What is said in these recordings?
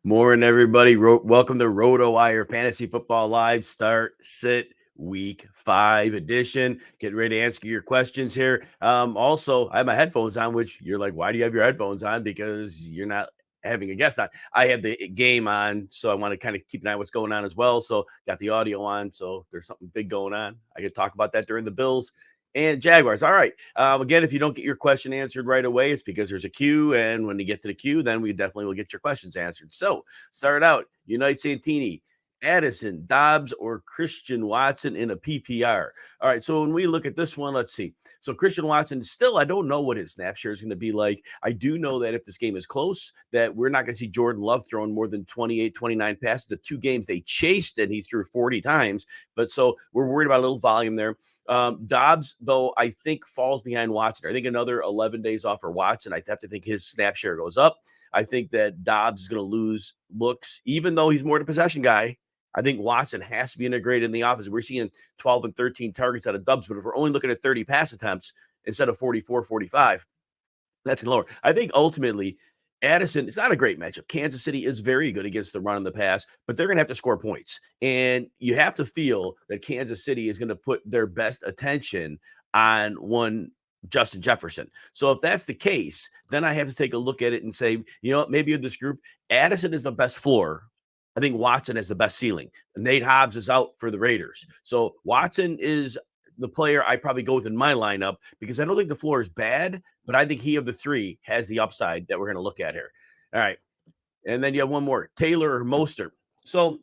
Morning, everybody. Welcome to RotoWire Fantasy Football Live Start Sit Week 5 edition. Getting ready to answer your questions here. Also, I have my headphones on, which you're like, why do you have your headphones on? Because you're not having a guest on. I have the game on, so I want to kind of keep an eye on what's going on as well. So got the audio on. So if there's something big going on, I could talk about that during the Bills and Jaguars. All right. Again, if you don't get your question answered right away, it's because there's a queue. And when you get to the queue, then we definitely will get your questions answered. So start out Unite Santini, Addison, Dobbs, or Christian Watson in a PPR. All right. So when we look at this one, let's see. So Christian Watson, still, I don't know what his snap share is going to be like. I do know that if this game is close, that we're not going to see Jordan Love throwing more than 28, 29 passes. The 2 games they chased and he threw 40 times. But so we're worried about a little volume there. Dobbs, though, I think falls behind Watson. I think another 11 days off for Watson. I have to think his snap share goes up. I think that Dobbs is going to lose looks, even though he's more the possession guy. I think Watson has to be integrated in the offense. We're seeing 12 and 13 targets out of Dobbs, but if we're only looking at 30 pass attempts instead of 44, 45, that's going to lower. I think ultimately, Addison, it's not a great matchup. Kansas City is very good against the run and the pass, but they're going to have to score points. And you have to feel that Kansas City is going to put their best attention on one Justin Jefferson. So if that's the case, then I have to take a look at it and say, you know what, maybe in this group, Addison is the best floor. I think Watson has the best ceiling. Nate Hobbs is out for the Raiders. So Watson is the player I probably go with in my lineup because I don't think the floor is bad, but I think he of the 3 has the upside that we're going to look at here. All right. And then you have one more, Taylor or Mostert. So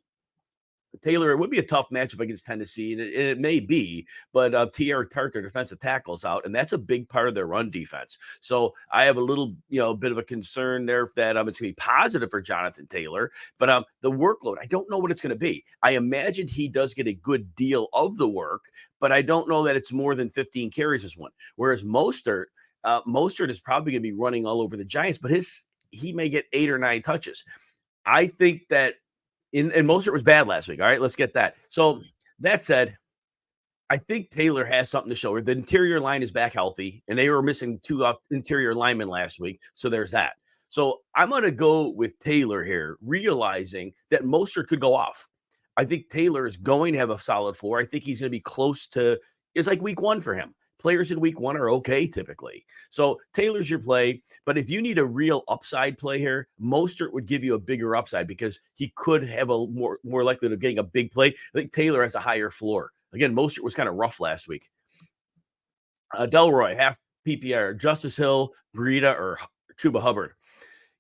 Taylor, it would be a tough matchup against Tennessee, and it may be, but T.R. Tart, their defensive tackles out, and that's a big part of their run defense. So I have a little, bit of a concern there that it's going to be positive for Jonathan Taylor, but the workload, I don't know what it's going to be. I imagine he does get a good deal of the work, but I don't know that it's more than 15 carries as one. Whereas Mostert is probably going to be running all over the Giants, but he may get 8 or 9 touches. I think that and Mostert was bad last week. All right, let's get that. So that said, I think Taylor has something to show. The interior line is back healthy, and they were missing 2 interior linemen last week. So there's that. So I'm going to go with Taylor here, realizing that Mostert could go off. I think Taylor is going to have a solid floor. I think he's going to be close to, it's like week 1 for him. Players in week 1 are okay typically. So Taylor's your play. But if you need a real upside play here, Mostert would give you a bigger upside because he could have a more likely of getting a big play. I think Taylor has a higher floor. Again, Mostert was kind of rough last week. Delroy, half PPR, Justice Hill, Breida, or Chuba Hubbard.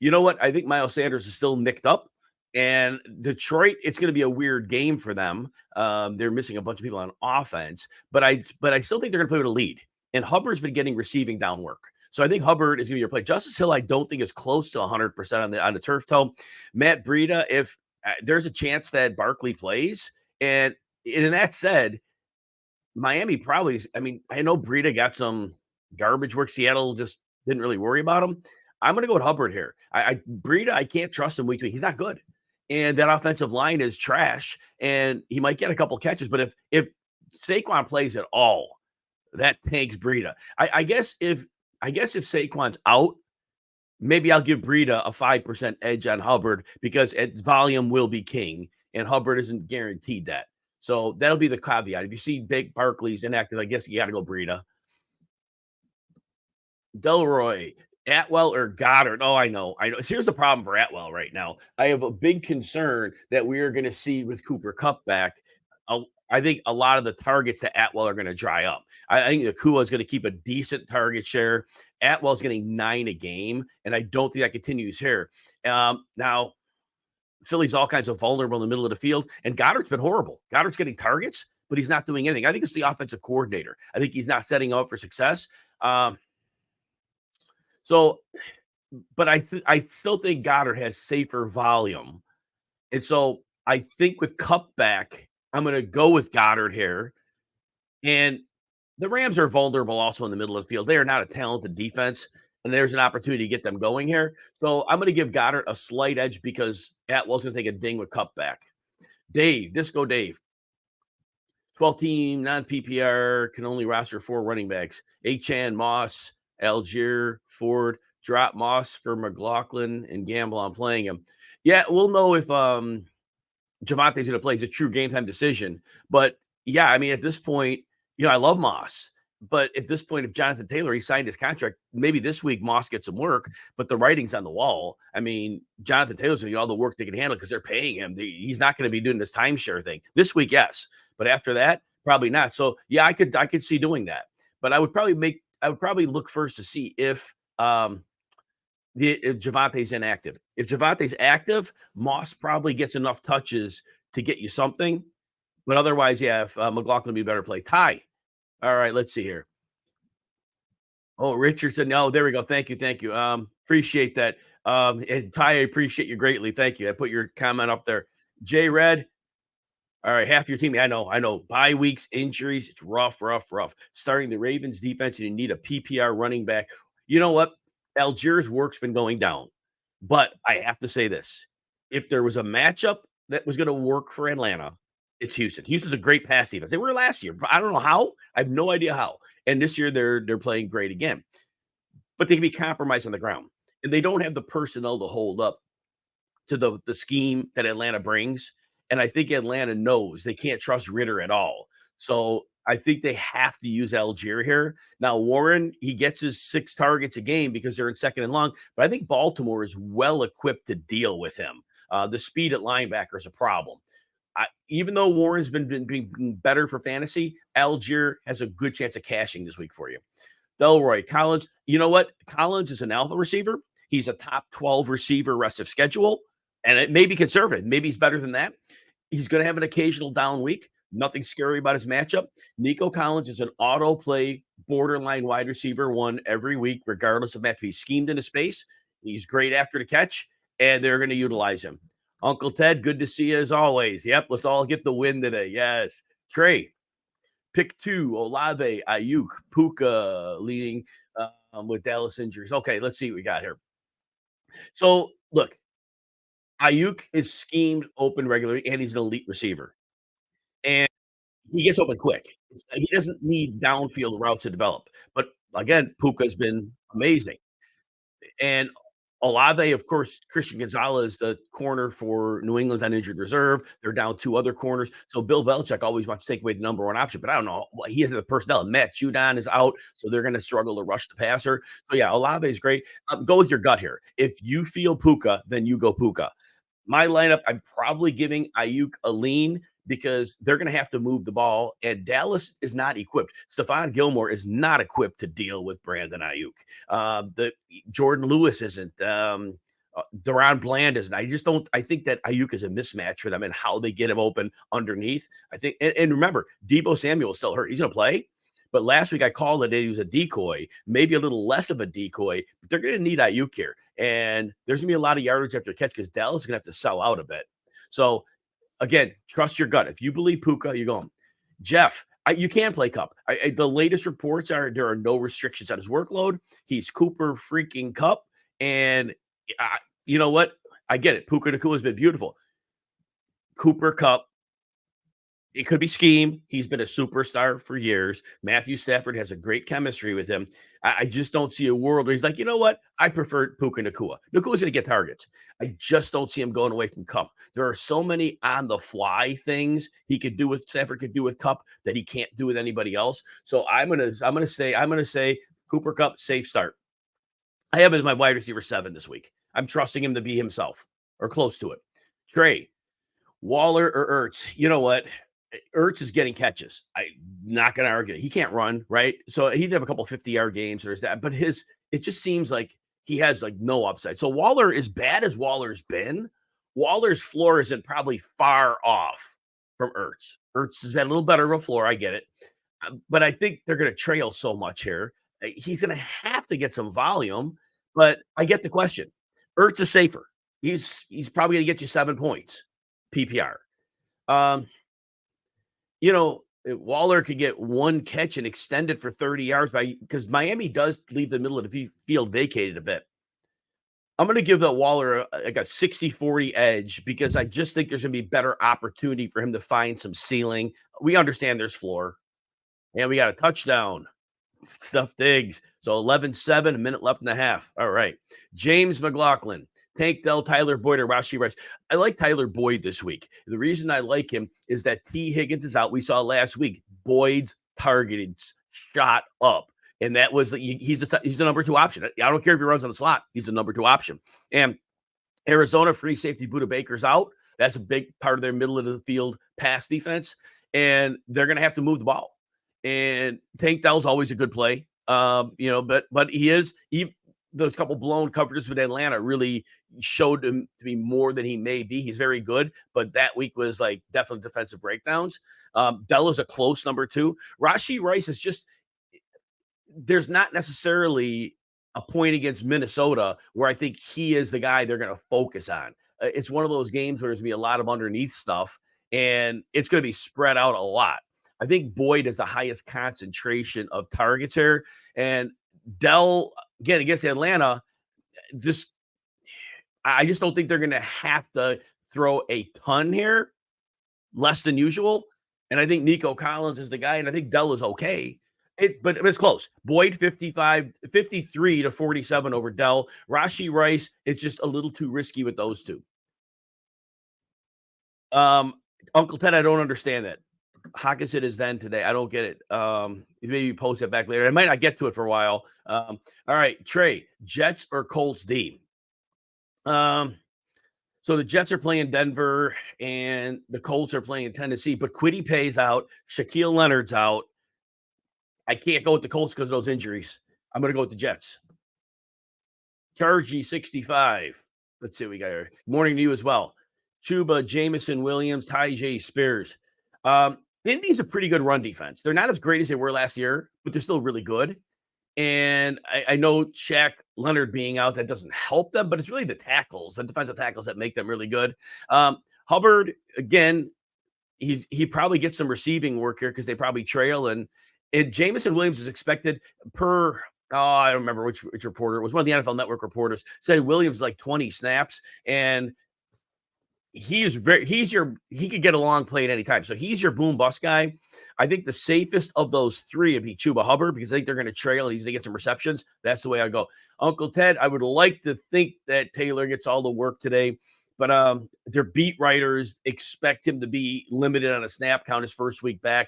You know what? I think Miles Sanders is still nicked up. And Detroit, it's going to be a weird game for them. They're missing a bunch of people on offense, but I still think they're going to play with a lead. And Hubbard's been getting receiving down work. So I think Hubbard is going to be your play. Justice Hill, I don't think is close to 100% on the turf toe. Matt Breida, if there's a chance that Barkley plays, and that said, Miami probably is, I know Breida got some garbage work. Seattle just didn't really worry about him. I'm going to go with Hubbard here. Breida, I can't trust him week to week. He's not good. And that offensive line is trash. And he might get a couple catches. But if Saquon plays at all, that tanks Breida. I guess if Saquon's out, maybe I'll give Breida a 5% edge on Hubbard because its volume will be king. And Hubbard isn't guaranteed that. So that'll be the caveat. If you see Big Barkley's inactive, I guess you got to go Breida. Delroy, Atwell, or Goddard. Oh, I know. Here's the problem for Atwell right now. I have a big concern that we are going to see with Cooper Kupp back. I think a lot of the targets that Atwell are going to dry up. I think Nakua is going to keep a decent target share. Atwell's getting 9 a game, and I don't think that continues here. Now, Philly's all kinds of vulnerable in the middle of the field, and Goddard's been horrible. Goddard's getting targets, but he's not doing anything. I think it's the offensive coordinator. I think he's not setting up for success. But I still think Goddard has safer volume. And so I think with Kupp back, I'm going to go with Goddard here. And the Rams are vulnerable also in the middle of the field. They are not a talented defense, and there's an opportunity to get them going here. So I'm going to give Goddard a slight edge because Atwell's going to take a ding with Kupp back. Dave, Disco Dave. 12-team, non-PPR, can only roster 4 running backs. Achane, Moss, Algier, Ford, drop Moss for McLaughlin and gamble on playing him. Yeah, we'll know if Javante's gonna play. It's a true game time decision. But yeah, I mean, at this point, I love Moss. But at this point, if Jonathan Taylor he signed his contract, maybe this week Moss gets some work, but the writing's on the wall. I mean, Jonathan Taylor's gonna get all the work they can handle because they're paying him. He's not gonna be doing this timeshare thing. This week, yes. But after that, probably not. So yeah, I could see doing that. But I would probably look first to see if Javante's inactive. If Javante's active, Moss probably gets enough touches to get you something. But otherwise, yeah, if McLaughlin would be better play. Ty. All right, let's see here. Oh, Richardson. No, there we go. Thank you. Thank you. Appreciate that. And Ty, I appreciate you greatly. Thank you. I put your comment up there. J Red. All right, half your team. I know. Bye weeks, injuries. It's rough, rough, rough. Starting the Ravens defense, and you need a PPR running back. You know what? Algiers' work's been going down. But I have to say this: if there was a matchup that was going to work for Atlanta, it's Houston. Houston's a great pass defense. They were last year, but I don't know how. I have no idea how. And this year they're playing great again. But they can be compromised on the ground, and they don't have the personnel to hold up to the scheme that Atlanta brings. And I think Atlanta knows they can't trust Ritter at all. So I think they have to use Algier here. Now, Warren, he gets his 6 targets a game because they're in second and long, but I think Baltimore is well equipped to deal with him. The speed at linebacker is a problem. Even though Warren's been being better for fantasy, Algier has a good chance of cashing this week for you. Delroy Collins, you know what? Collins is an alpha receiver. He's a top 12 receiver rest of schedule, and it may be conservative. Maybe he's better than that. He's going to have an occasional down week. Nothing scary about his matchup. Nico Collins is an auto play borderline wide receiver one every week, regardless of matchup. He's schemed into space. He's great after the catch, and they're going to utilize him. Uncle Ted, good to see you as always. Yep, let's all get the win today. Yes. Trey, pick 2, Olave, Ayuk, Puka leading with Dallas injuries. Okay, let's see what we got here. So, look, Ayuk is schemed open regularly, and he's an elite receiver. And he gets open quick. He doesn't need downfield routes to develop. But again, Puka's been amazing. And Olave, of course, Christian Gonzalez, the corner for New England's on injured reserve. They're down 2 other corners. So Bill Belichick always wants to take away the number one option, but I don't know. Well, he has the personnel. Matt Judon is out, so they're going to struggle to rush the passer. So yeah, Olave is great. Go with your gut here. If you feel Puka, then you go Puka. My lineup, I'm probably giving Ayuk a lean because they're going to have to move the ball, and Dallas is not equipped. Stephon Gilmore is not equipped to deal with Brandon Ayuk. The Jordan Lewis isn't. Deron Bland isn't. I just don't. I think that Ayuk is a mismatch for them and how they get him open underneath. I think, and remember, Debo Samuel is still hurt. He's going to play. But last week I called it he was a decoy, maybe a little less of a decoy, but they're going to need Ayuk here. And there's going to be a lot of yardage after catch because Dallas is going to have to sell out a bit. So, again, trust your gut. If you believe Puka, you're going. Jeff, you can play Cup. The latest reports are there are no restrictions on his workload. He's Cooper freaking Cup. And you know what? I get it. Puka Nacua has been beautiful. Cooper Cup. It could be scheme. He's been a superstar for years. Matthew Stafford has a great chemistry with him. I just don't see a world where he's like, you know what? I prefer Puka Nacua. Nakua's going to get targets. I just don't see him going away from Cup. There are so many on the fly things he could do with Stafford could do with Cup that he can't do with anybody else. So I'm gonna say Cooper Cup safe start. I have him as my wide receiver 7 this week. I'm trusting him to be himself or close to it. Trey, Waller or Ertz. You know what? Ertz is getting catches. I'm not going to argue. He can't run, right? So he'd have a couple 50-yard games. There's that. But it just seems like he has like no upside. So Waller, as bad as Waller's been, Waller's floor isn't probably far off from Ertz. Ertz has been a little better of a floor. I get it. But I think they're going to trail so much here. He's going to have to get some volume. But I get the question. Ertz is safer. He's probably going to get you 7 points PPR. Waller could get 1 catch and extend it for 30 yards because Miami does leave the middle of the field vacated a bit. I'm going to give the Waller like a 60-40 edge because I just think there's going to be better opportunity for him to find some ceiling. We understand there's floor, and we got a touchdown. Stuff digs. So 11-7, a minute left in the half. All right. James McLaughlin, Tank Dell, Tyler Boyd, or Rashi Rice. I like Tyler Boyd this week. The reason I like him is that T. Higgins is out. We saw last week Boyd's targeted shot up. And that was he's the number two option. I don't care if he runs on the slot. He's the number two option. And Arizona free safety Buda Baker's out. That's a big part of their middle of the field pass defense, and they're going to have to move the ball. And Tank Dell's always a good play, but those couple blown coverages with Atlanta really showed him to be more than he may be. He's very good, but that week was like definitely defensive breakdowns. Dell is a close number two. Rashi Rice is just there's not necessarily a point against Minnesota where I think he is the guy they're going to focus on. It's one of those games where there's going to be a lot of underneath stuff and it's going to be spread out a lot. I think Boyd has the highest concentration of targets here. And Dell, again, against Atlanta, this I just don't think they're going to have to throw a ton here, less than usual. And I think Nico Collins is the guy, and I think Dell is okay. But it's close. Boyd 53 to 47 over Dell. Rashi Rice, it's just a little too risky with those two. Uncle Ted, I don't understand that. Hawkinson is then today. I don't get it. Maybe post it back later. I might not get to it for a while. All right, Trey, Jets or Colts D? So the Jets are playing Denver and the Colts are playing Tennessee, but Quiddy Pay's out. Shaquille Leonard's out. I can't go with the Colts because of those injuries. I'm going to go with the Jets. Charge G65. Let's see what we got here. Morning to you as well. Chuba, Jamison Williams, Ty J. Spears. Indy's a pretty good run defense. They're not as great as they were last year, but they're still really good. And I know Shaq Leonard being out, that doesn't help them, but it's really the tackles, the defensive tackles that make them really good. Hubbard, again, he probably gets some receiving work here because they probably trail. And Jamison Williams is expected per I don't remember which reporter. It was one of the NFL Network reporters said Williams like 20 snaps, and he could get a long play at any time. So he's your boom bust guy. I think the safest of those three would be Chuba Hubbard because I think they're going to trail and he's going to get some receptions. That's the way I go. Uncle Ted, I would like to think that Taylor gets all the work today, but their beat writers expect him to be limited on a snap count his first week back.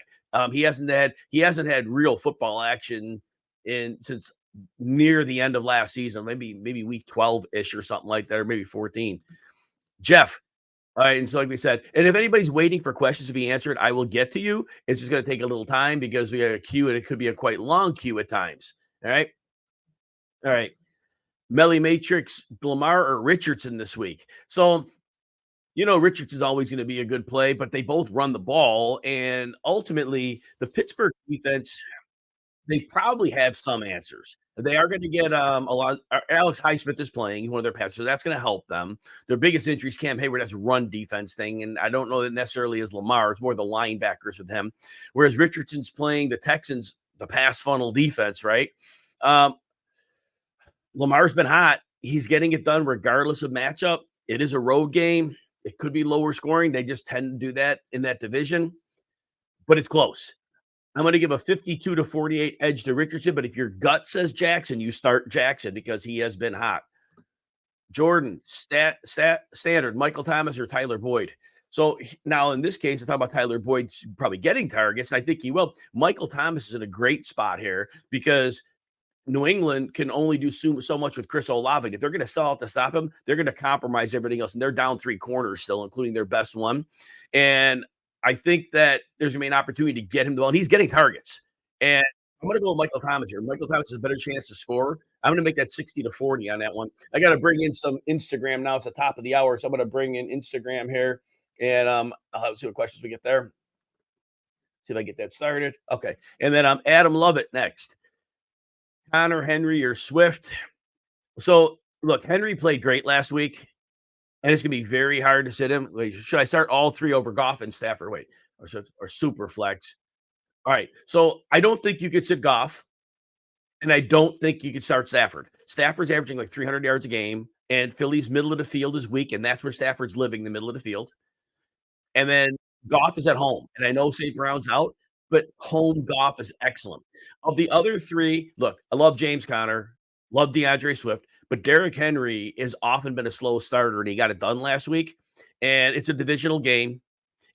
He hasn't had real football action since near the end of last season, maybe week 12-ish or something like that, or maybe 14. Jeff. All right, and so like we said, and if anybody's waiting for questions to be answered, I will get to you. It's just going to take a little time because we got a queue, and it could be a quite long queue at times. All right. Melly Matrix, Lamar or Richardson this week. So, Richardson's always going to be a good play, but they both run the ball, and ultimately, the Pittsburgh defense, they probably have some answers. They are going to get a lot. Alex Highsmith is playing one of their passers, so that's going to help them. Their biggest injury is Cam Hayward. That's a run defense thing, and I don't know that necessarily is Lamar. It's more the linebackers with him. Whereas Richardson's playing the Texans, the pass funnel defense, right? Lamar's been hot. He's getting it done regardless of matchup. It is a road game. It could be lower scoring. They just tend to do that in that division, but it's close. I'm going to give a 52 to 48 edge to Richardson, but if your gut says Jackson, you start Jackson because he has been hot. Jordan, standard, Michael Thomas or Tyler Boyd. So now in this case, I'm talking about Tyler Boyd probably getting targets, and I think he will. Michael Thomas is in a great spot here because New England can only do so much with Chris Olave. If they're going to sell out to stop him, they're going to compromise everything else, and they're down three corners still, including their best one. And I think that there's going to be an opportunity to get him the ball, and he's getting targets. And I'm going to go with Michael Thomas here. Michael Thomas has a better chance to score. I'm going to make that 60 to 40 on that one. I got to bring in some Instagram now. It's the top of the hour, so I'm going to bring in Instagram here, and I'll see what questions we get there. See if I get that started. Okay, and then Adam Lovett next. Connor, Henry, or Swift. So look, Henry played great last week. And it's going to be very hard to sit him. Like, should I start all three over Goff and Stafford? Wait, or super flex? All right. So I don't think you could sit Goff, and I don't think you could start Stafford. Stafford's averaging like 300 yards a game, and Philly's middle of the field is weak, and that's where Stafford's living, the middle of the field. And then Goff is at home, and I know St. Brown's out, but home golf is excellent. Of the other 3, look, I love James Conner, love DeAndre Swift, but Derrick Henry has often been a slow starter, and he got it done last week, and it's a divisional game,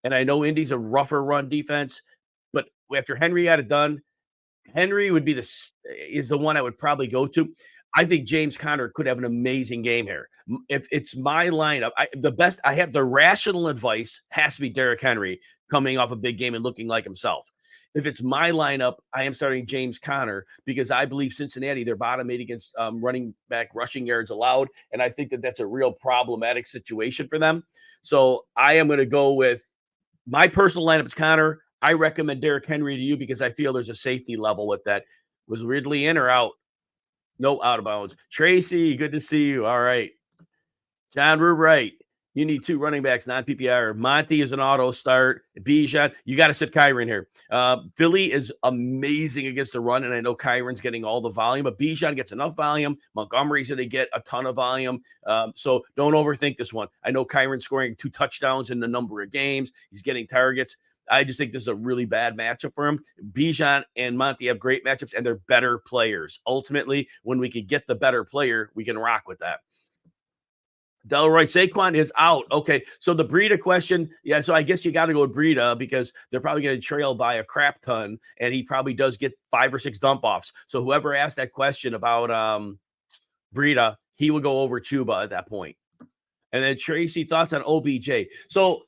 and I know Indy's a rougher run defense, but after Henry got it done, Henry would be is the one I would probably go to. I think James Conner could have an amazing game here. If it's my lineup, I have the rational advice has to be Derrick Henry coming off a big game and looking like himself. If it's my lineup, I am starting James Conner because I believe Cincinnati, they're bottom 8 against running back rushing yards allowed. And I think that that's a real problematic situation for them. So I am going to go with my personal lineup is Connor. I recommend Derrick Henry to you because I feel there's a safety level with that. Was Ridley in or out? No, out of bounds. Tracy, good to see you. All right. John, we're right. You need 2 running backs, non PPR. Monty is an auto start. Bijan, you got to sit Kyron here. Philly is amazing against the run, and I know Kyron's getting all the volume, but Bijan gets enough volume. Montgomery's going to get a ton of volume. So don't overthink this one. I know Kyron's scoring 2 touchdowns in the number of games. He's getting targets. I just think this is a really bad matchup for him. Bijan and Monty have great matchups, and they're better players. Ultimately, when we could get the better player, we can rock with that. Delroy Saquon is out. Okay, so the Breida question, yeah. So I guess you got to go with Breida because they're probably going to trail by a crap ton, and he probably does get 5 or 6 dump offs. So whoever asked that question about Breida, he will go over Chuba at that point. And then Tracy, thoughts on OBJ? So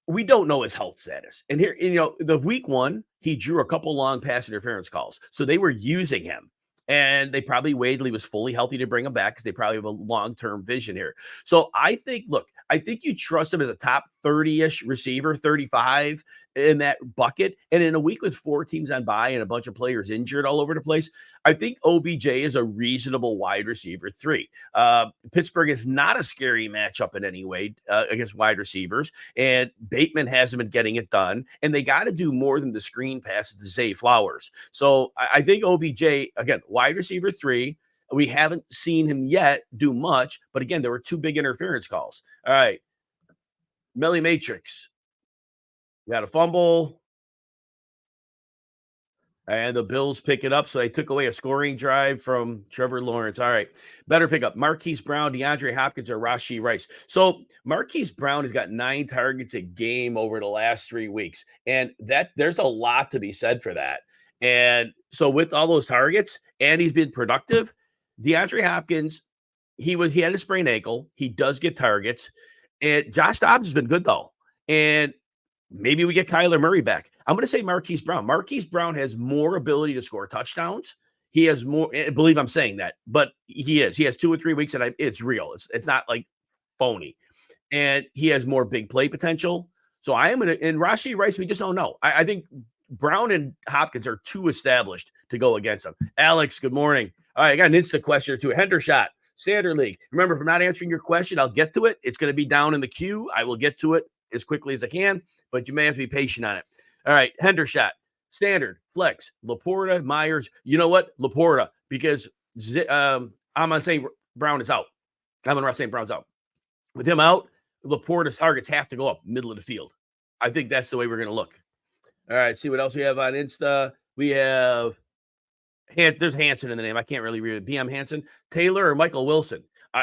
we don't know his health status. And here, the week 1, he drew a couple long pass interference calls. So they were using him. And they probably waited till he was fully healthy to bring him back because they probably have a long-term vision here. So I think you trust him as a top 30-ish receiver, 35 in that bucket. And in a week with 4 teams on bye and a bunch of players injured all over the place, I think OBJ is a reasonable wide receiver 3. Pittsburgh is not a scary matchup in any way against wide receivers. And Bateman hasn't been getting it done. And they got to do more than the screen passes to Zay Flowers. So I think OBJ, again, wide receiver 3. We haven't seen him yet do much, but again, there were 2 big interference calls. All right. Melly Matrix. Got a fumble. And the Bills pick it up. So they took away a scoring drive from Trevor Lawrence. All right. Better pick up Marquise Brown, DeAndre Hopkins, or Rashee Rice. So Marquise Brown has got 9 targets a game over the last 3 weeks. And there's a lot to be said for that. And so with all those targets, and he's been productive, DeAndre Hopkins, he had a sprained ankle. He does get targets. And Josh Dobbs has been good, though. And maybe we get Kyler Murray back. I'm going to say Marquise Brown. Marquise Brown has more ability to score touchdowns. He has more, I believe I'm saying that, but he is. He has 2 or 3 weeks, and it's real. It's not like phony. And he has more big play potential. So I am going to, and Rashee Rice, we just don't know. I think Brown and Hopkins are too established to go against them. Alex, good morning. All right, I got an instant question or two. Hendershot, Standard League. Remember, if I'm not answering your question, I'll get to it. It's going to be down in the queue. I will get to it as quickly as I can, but you may have to be patient on it. All right, Hendershot, Standard, Flex, Laporta, Myers. You know what? Laporta, because I'm on saying Brown is out. I'm on saying Brown's out. With him out, Laporta's targets have to go up middle of the field. I think that's the way we're going to look. All right, see what else we have on Insta. We have there's Hanson in the name. I can't really read it. BM Hanson, Taylor or Michael Wilson.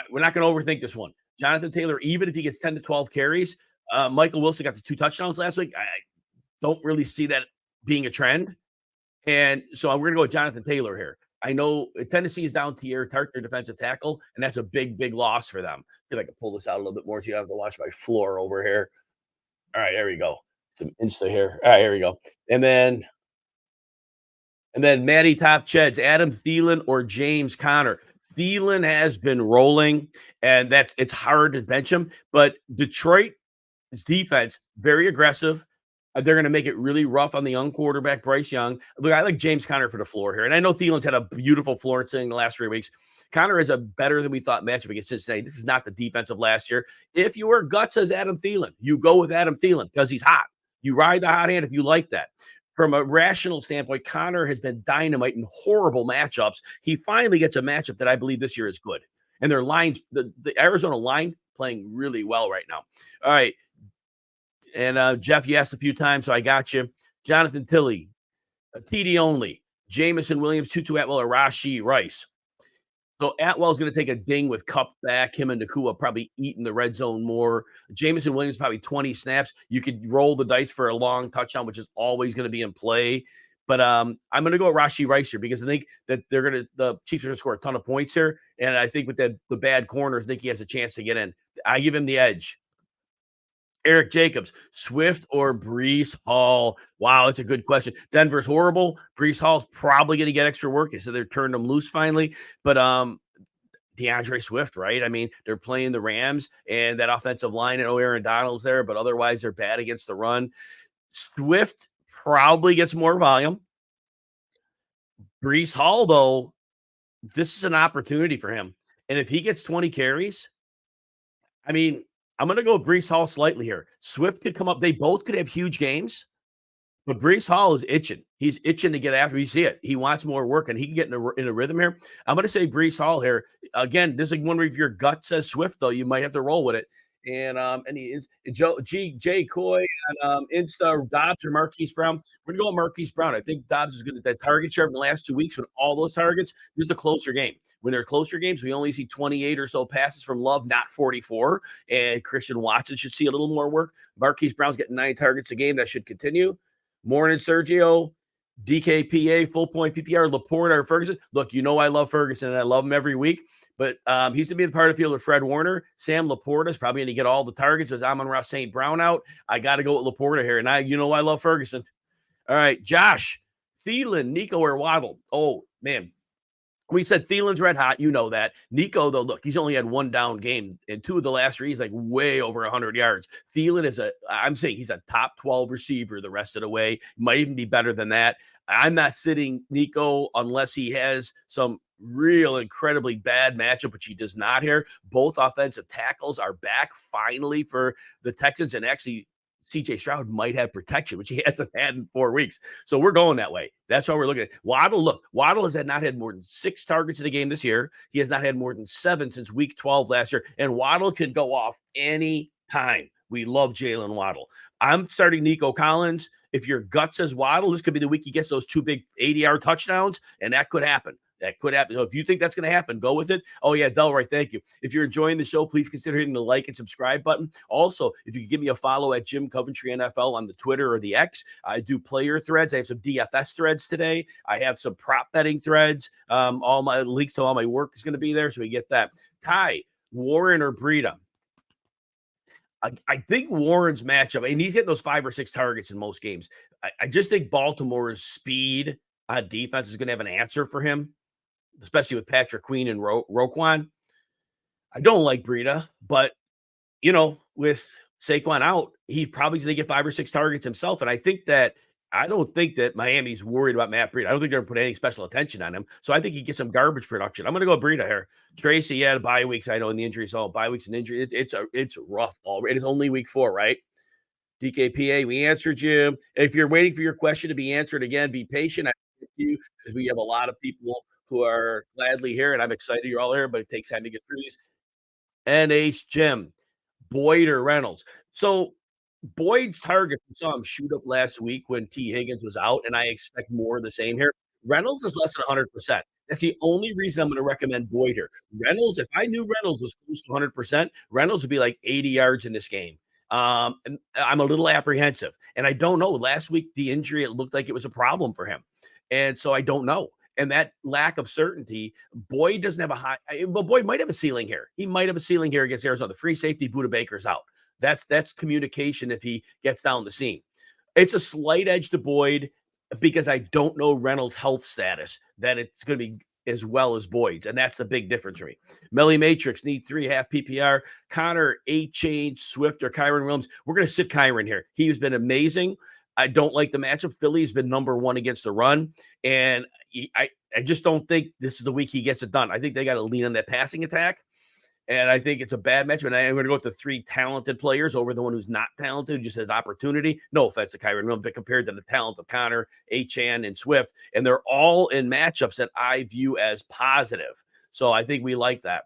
We're not going to overthink this one. Jonathan Taylor, even if he gets 10 to 12 carries, Michael Wilson got the 2 touchdowns last week. I don't really see that being a trend. And so we're going to go with Jonathan Taylor here. I know Tennessee is down Tart, their defensive tackle, and that's a big, big loss for them. See if I can pull this out a little bit more so you have to watch my floor over here. All right, there we go. Some Insta here. All right, here we go. And then Matty Top Cheds, Adam Thielen or James Conner. Thielen has been rolling, and it's hard to bench him. But Detroit's defense, very aggressive. They're going to make it really rough on the young quarterback, Bryce Young. Look, I like James Conner for the floor here. And I know Thielen's had a beautiful floor in the last 3 weeks. Conner is a better than we thought matchup against Cincinnati. This is not the defense of last year. If you were guts as Adam Thielen, you go with Adam Thielen because he's hot. You ride the hot hand if you like that. From a rational standpoint, Conner has been dynamite in horrible matchups. He finally gets a matchup that I believe this year is good. And their lines, the Arizona line, playing really well right now. All right. And Jeff, you asked a few times, so I got you. Jonathan Tilley, TD only, Jamison Williams, Tutu Atwell, or Rashi Rice. So Atwell's going to take a ding with Cup back. Him and Nakua probably eating the red zone more. Jamison Williams probably 20 snaps. You could roll the dice for a long touchdown, which is always going to be in play. But I'm going to go with Rashi Rice here because I think that the Chiefs are going to score a ton of points here, and I think with the bad corners, I think he has a chance to get in. I give him the edge. Eric Jacobs, Swift or Brees Hall? Wow, that's a good question. Denver's horrible. Brees Hall's probably going to get extra work. They said they're turning him loose finally, but DeAndre Swift, right? I mean, they're playing the Rams and that offensive line. I know Aaron Donald's there, but otherwise they're bad against the run. Swift probably gets more volume. Brees Hall, though, this is an opportunity for him. And if he gets 20 carries, I mean, I'm going to go Brees Hall slightly here. Swift could come up. They both could have huge games. But Brees Hall is itching. He's itching to get after. You see it. He wants more work, and he can get in a rhythm here. I'm going to say Brees Hall here. Again, this is one where if your gut says Swift, though, you might have to roll with it. And he is Jay Coy and Insta Dobbs or Marquise Brown. We're gonna go with Marquise Brown. I think Dobbs is good at that target share in the last 2 weeks with all those targets. This is a closer game. When they're closer games, we only see 28 or so passes from Love, not 44. And Christian Watson should see a little more work. Marquise Brown's getting 9 targets a game. That should continue. Morning, Sergio. DKPA, full point PPR, Laporte or Ferguson. Look, you know I love Ferguson and I love him every week, but he's going to be the part of the field with Fred Warner. Sam Laporta is probably going to get all the targets with Amon-Ra St. Brown out. I got to go with Laporta here, and I love Ferguson. All right, Josh, Thielen, Nico, or Waddle. Oh, man. We said Thielen's red hot. You know that. Nico, though, look, he's only had one down game. And 2 of the last 3, he's like way over 100 yards. Thielen I'm saying he's a top 12 receiver the rest of the way. Might even be better than that. I'm not sitting Nico unless he has some real incredibly bad matchup, which he does not here. Both offensive tackles are back finally for the Texans. And actually, CJ Stroud might have protection, which he hasn't had in 4 weeks. So we're going that way. That's why we're looking at Waddle. Look, Waddle has not had more than 6 targets in the game this year. He has not had more than 7 since week 12 last year. And Waddle can go off any time. We love Jalen Waddle. I'm starting Nico Collins. If your gut says Waddle, this could be the week he gets those 2 big 80-yard touchdowns, and that could happen. That could happen. So if you think that's going to happen, go with it. Oh, yeah, Delroy, thank you. If you're enjoying the show, please consider hitting the like and subscribe button. Also, if you could give me a follow at Jim Coventry NFL on the Twitter or the X. I do player threads. I have some DFS threads today. I have some prop betting threads. All my links to all my work is going to be there, so we get that. Ty, Warren or Breida? I think Warren's matchup, and he's getting those 5 or 6 targets in most games. I just think Baltimore's speed on defense is going to have an answer for him, especially with Patrick Queen and Roquan. I don't like Breida, but, with Saquon out, he probably going to get 5 or 6 targets himself. And I don't think that Miami's worried about Matt Breida. I don't think they're going to put any special attention on him. So I think he gets some garbage production. I'm going to go Breida here. Tracy, the bye weeks. I know in the injury zone, bye weeks and injury. It's rough already. It is only week 4, right? DKPA, we answered you. If you're waiting for your question to be answered again, be patient. I you because we have a lot of people who are gladly here, and I'm excited you're all here, but it takes time to get through these. NH Jim, Boyd or Reynolds. So Boyd's target, we saw him shoot up last week when T. Higgins was out, and I expect more of the same here. Reynolds is less than 100%. That's the only reason I'm going to recommend Boyd here. Reynolds, if I knew Reynolds was close to 100%, Reynolds would be like 80 yards in this game. And I'm a little apprehensive. And I don't know. Last week, the injury, it looked like it was a problem for him. And so I don't know. And that lack of certainty, Boyd doesn't have but Boyd might have a ceiling here. He might have a ceiling here against Arizona. The free safety, Budda Baker's out. That's communication if he gets down the seam. It's a slight edge to Boyd because I don't know Reynolds' health status, that it's going to be as well as Boyd's. And that's the big difference for me. Melly Matrix, need 3.5 PPR. Connor, 8 Swift, or Kyron Williams. We're going to sit Kyron here. He's been amazing. I don't like the matchup. Philly's been number 1 against the run. And I just don't think this is the week he gets it done. I think they got to lean on that passing attack. And I think it's a bad matchup. And I'm going to go with the 3 talented players over the one who's not talented, who just has opportunity. No offense to Kyron Williams, but compared to the talent of Connor, Achan, and Swift. And they're all in matchups that I view as positive. So I think we like that.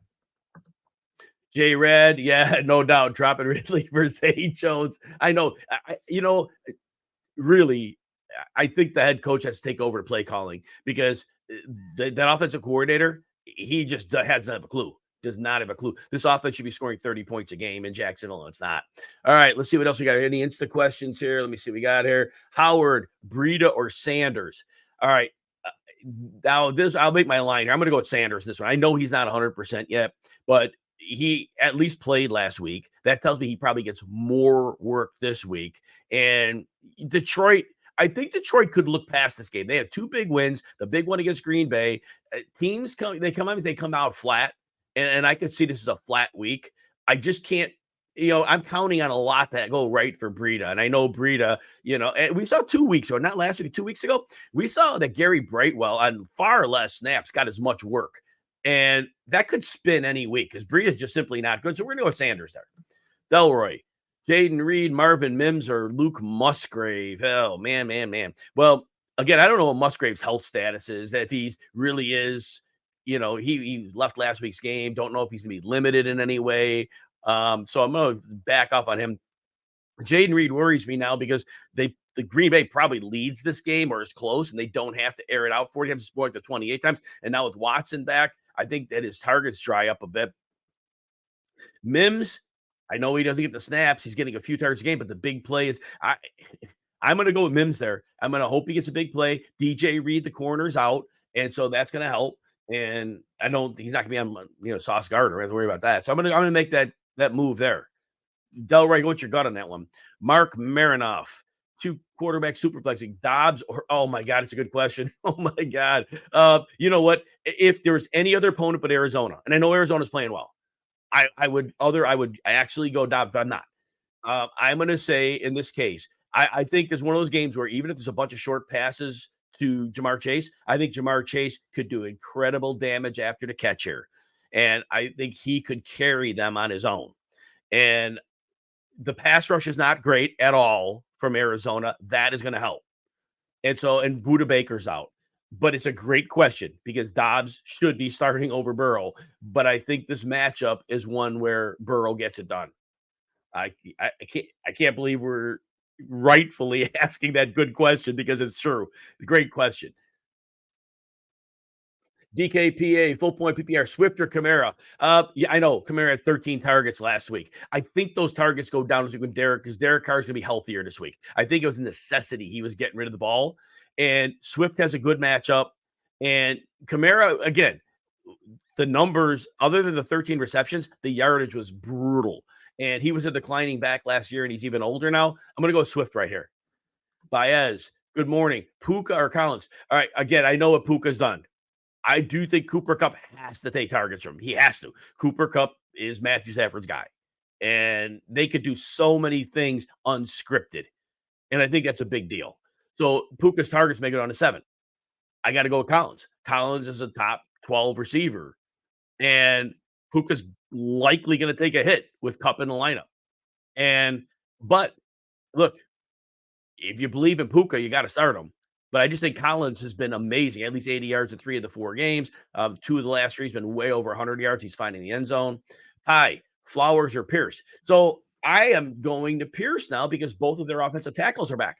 J Red, yeah, no doubt. Dropping Ridley for Zay Jones. I know. Really, I think the head coach has to take over the play calling because that offensive coordinator, he just doesn't have a clue. Does not have a clue. This offense should be scoring 30 points a game in Jacksonville, and it's not. All right, let's see what else we got. Any Insta questions here? Let me see what we got here. Howard, Breida, or Sanders? All right. uh, Now this, I'll make my line here. I'm going to go with Sanders in this one. I know he's not 100% yet, but he at least played last week. That tells me he probably gets more work this week. And Detroit, I think Detroit could look past this game. They have two big wins. The big one against Green Bay. Teams come, they come out flat, and I could see this as a flat week. I just can't. I'm counting on a lot that go right for Breida, and I know Breida. And we saw 2 weeks ago, not last week, 2 weeks ago, we saw that Gary Brightwell on far less snaps got as much work, and that could spin any week because Breida is just simply not good. So we're going to go with Sanders there. Delroy, Jaden Reed, Marvin Mims, or Luke Musgrave. Oh, man, man, man. Well, again, I don't know what Musgrave's health status is, that if he really is, he left last week's game. Don't know if he's going to be limited in any way. So I'm going to back off on him. Jaden Reed worries me now because the Green Bay probably leads this game or is close, and they don't have to air it out 40 times, more like the 28 times. And now with Watson back, I think that his targets dry up a bit. Mims, I know he doesn't get the snaps. He's getting a few targets a game, but the big play is I'm going to go with Mims there. I'm going to hope he gets a big play. DJ Reed, the corner's out, and so that's going to help. And I know he's not going to be on Sauce Gardner. I have to worry about that. So I'm going to make that move there. Delray, what's your gut on that one? Mark Marinoff, two quarterback superflexing Dobbs, or oh my God, it's a good question. Oh my God. You know what? If there was any other opponent but Arizona, and I know Arizona's playing well, I actually go Dobbs, but I'm not. I'm going to say in this case, I think there's one of those games where even if there's a bunch of short passes to Jamar Chase, I think Jamar Chase could do incredible damage after the catch here. And I think he could carry them on his own. And the pass rush is not great at all from Arizona. That is going to help. And Buda Baker's out. But it's a great question because Dobbs should be starting over Burrow. But I think this matchup is one where Burrow gets it done. I can't believe we're rightfully asking that good question because it's true. Great question. DKPA, full point PPR, Swift or Kamara? Yeah, I know Kamara had 13 targets last week. I think those targets go down this week with Derek because Derek Carr is going to be healthier this week. I think it was a necessity. He was getting rid of the ball, and Swift has a good matchup. And Kamara, again, the numbers, other than the 13 receptions, the yardage was brutal. And he was a declining back last year, and he's even older now. I'm going to go Swift right here. Baez, good morning. Puka or Collins? All right, again, I know what Puka's done. I do think Cooper Kupp has to take targets from him. He has to. Cooper Kupp is Matthew Stafford's guy. And they could do so many things unscripted. And I think that's a big deal. So Puka's targets make it on a 7. I got to go with Collins. Collins is a top 12 receiver. And Puka's likely going to take a hit with Kupp in the lineup. But look, if you believe in Puka, you got to start him. But I just think Collins has been amazing. At least 80 yards in 3 of the 4 games. 2 of the last 3, he's been way over 100 yards. He's finding the end zone. Hi, Flowers or Pierce. So I am going to Pierce now because both of their offensive tackles are back.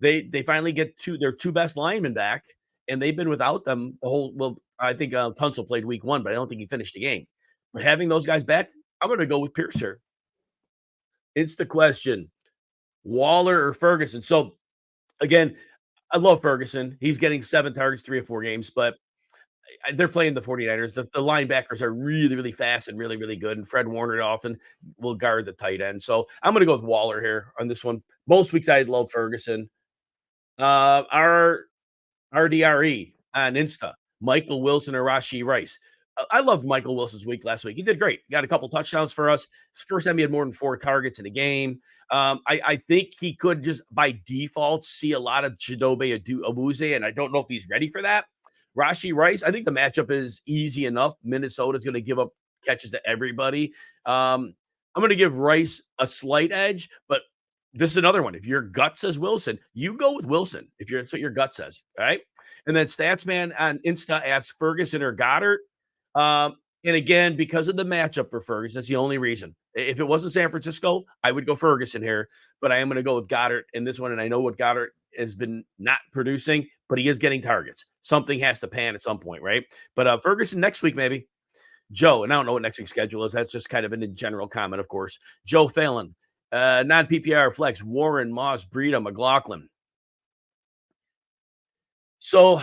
They finally get their 2 best linemen back, and they've been without them the whole. Well, I think Tunsil played week 1, but I don't think he finished the game. But having those guys back, I'm going to go with Pierce here. It's the question: Waller or Ferguson? So again, I love Ferguson. He's getting 7 targets, 3 or 4 games, but they're playing the 49ers. The linebackers are really, really fast and really, really good. And Fred Warner often will guard the tight end. So I'm going to go with Waller here on this one. Most weeks I love Ferguson. Our RDRE on Insta, Michael Wilson or Rashee Rice. I loved Michael Wilson's week last week. He did great. Got a couple touchdowns for us. It's the first time he had more than 4 targets in a game. I think he could just by default see a lot of Chidobe Awuzie, and I don't know if he's ready for that. Rashee Rice, I think the matchup is easy enough. Minnesota's going to give up catches to everybody. I'm going to give Rice a slight edge, but this is another one. If your gut says Wilson, you go with Wilson. That's what your gut says. All right. And then Statsman on Insta asks Ferguson or Goddard. And again, because of the matchup for Ferguson, that's the only reason. If it wasn't San Francisco, I would go Ferguson here, but I am going to go with Goddard in this one. And I know what Goddard has been not producing, but he is getting targets. Something has to pan at some point, right? But Ferguson next week, maybe. Joe, and I don't know what next week's schedule is. That's just kind of a general comment, of course. Joe Phelan, non PPR flex, Warren, Moss, Breida, McLaughlin. So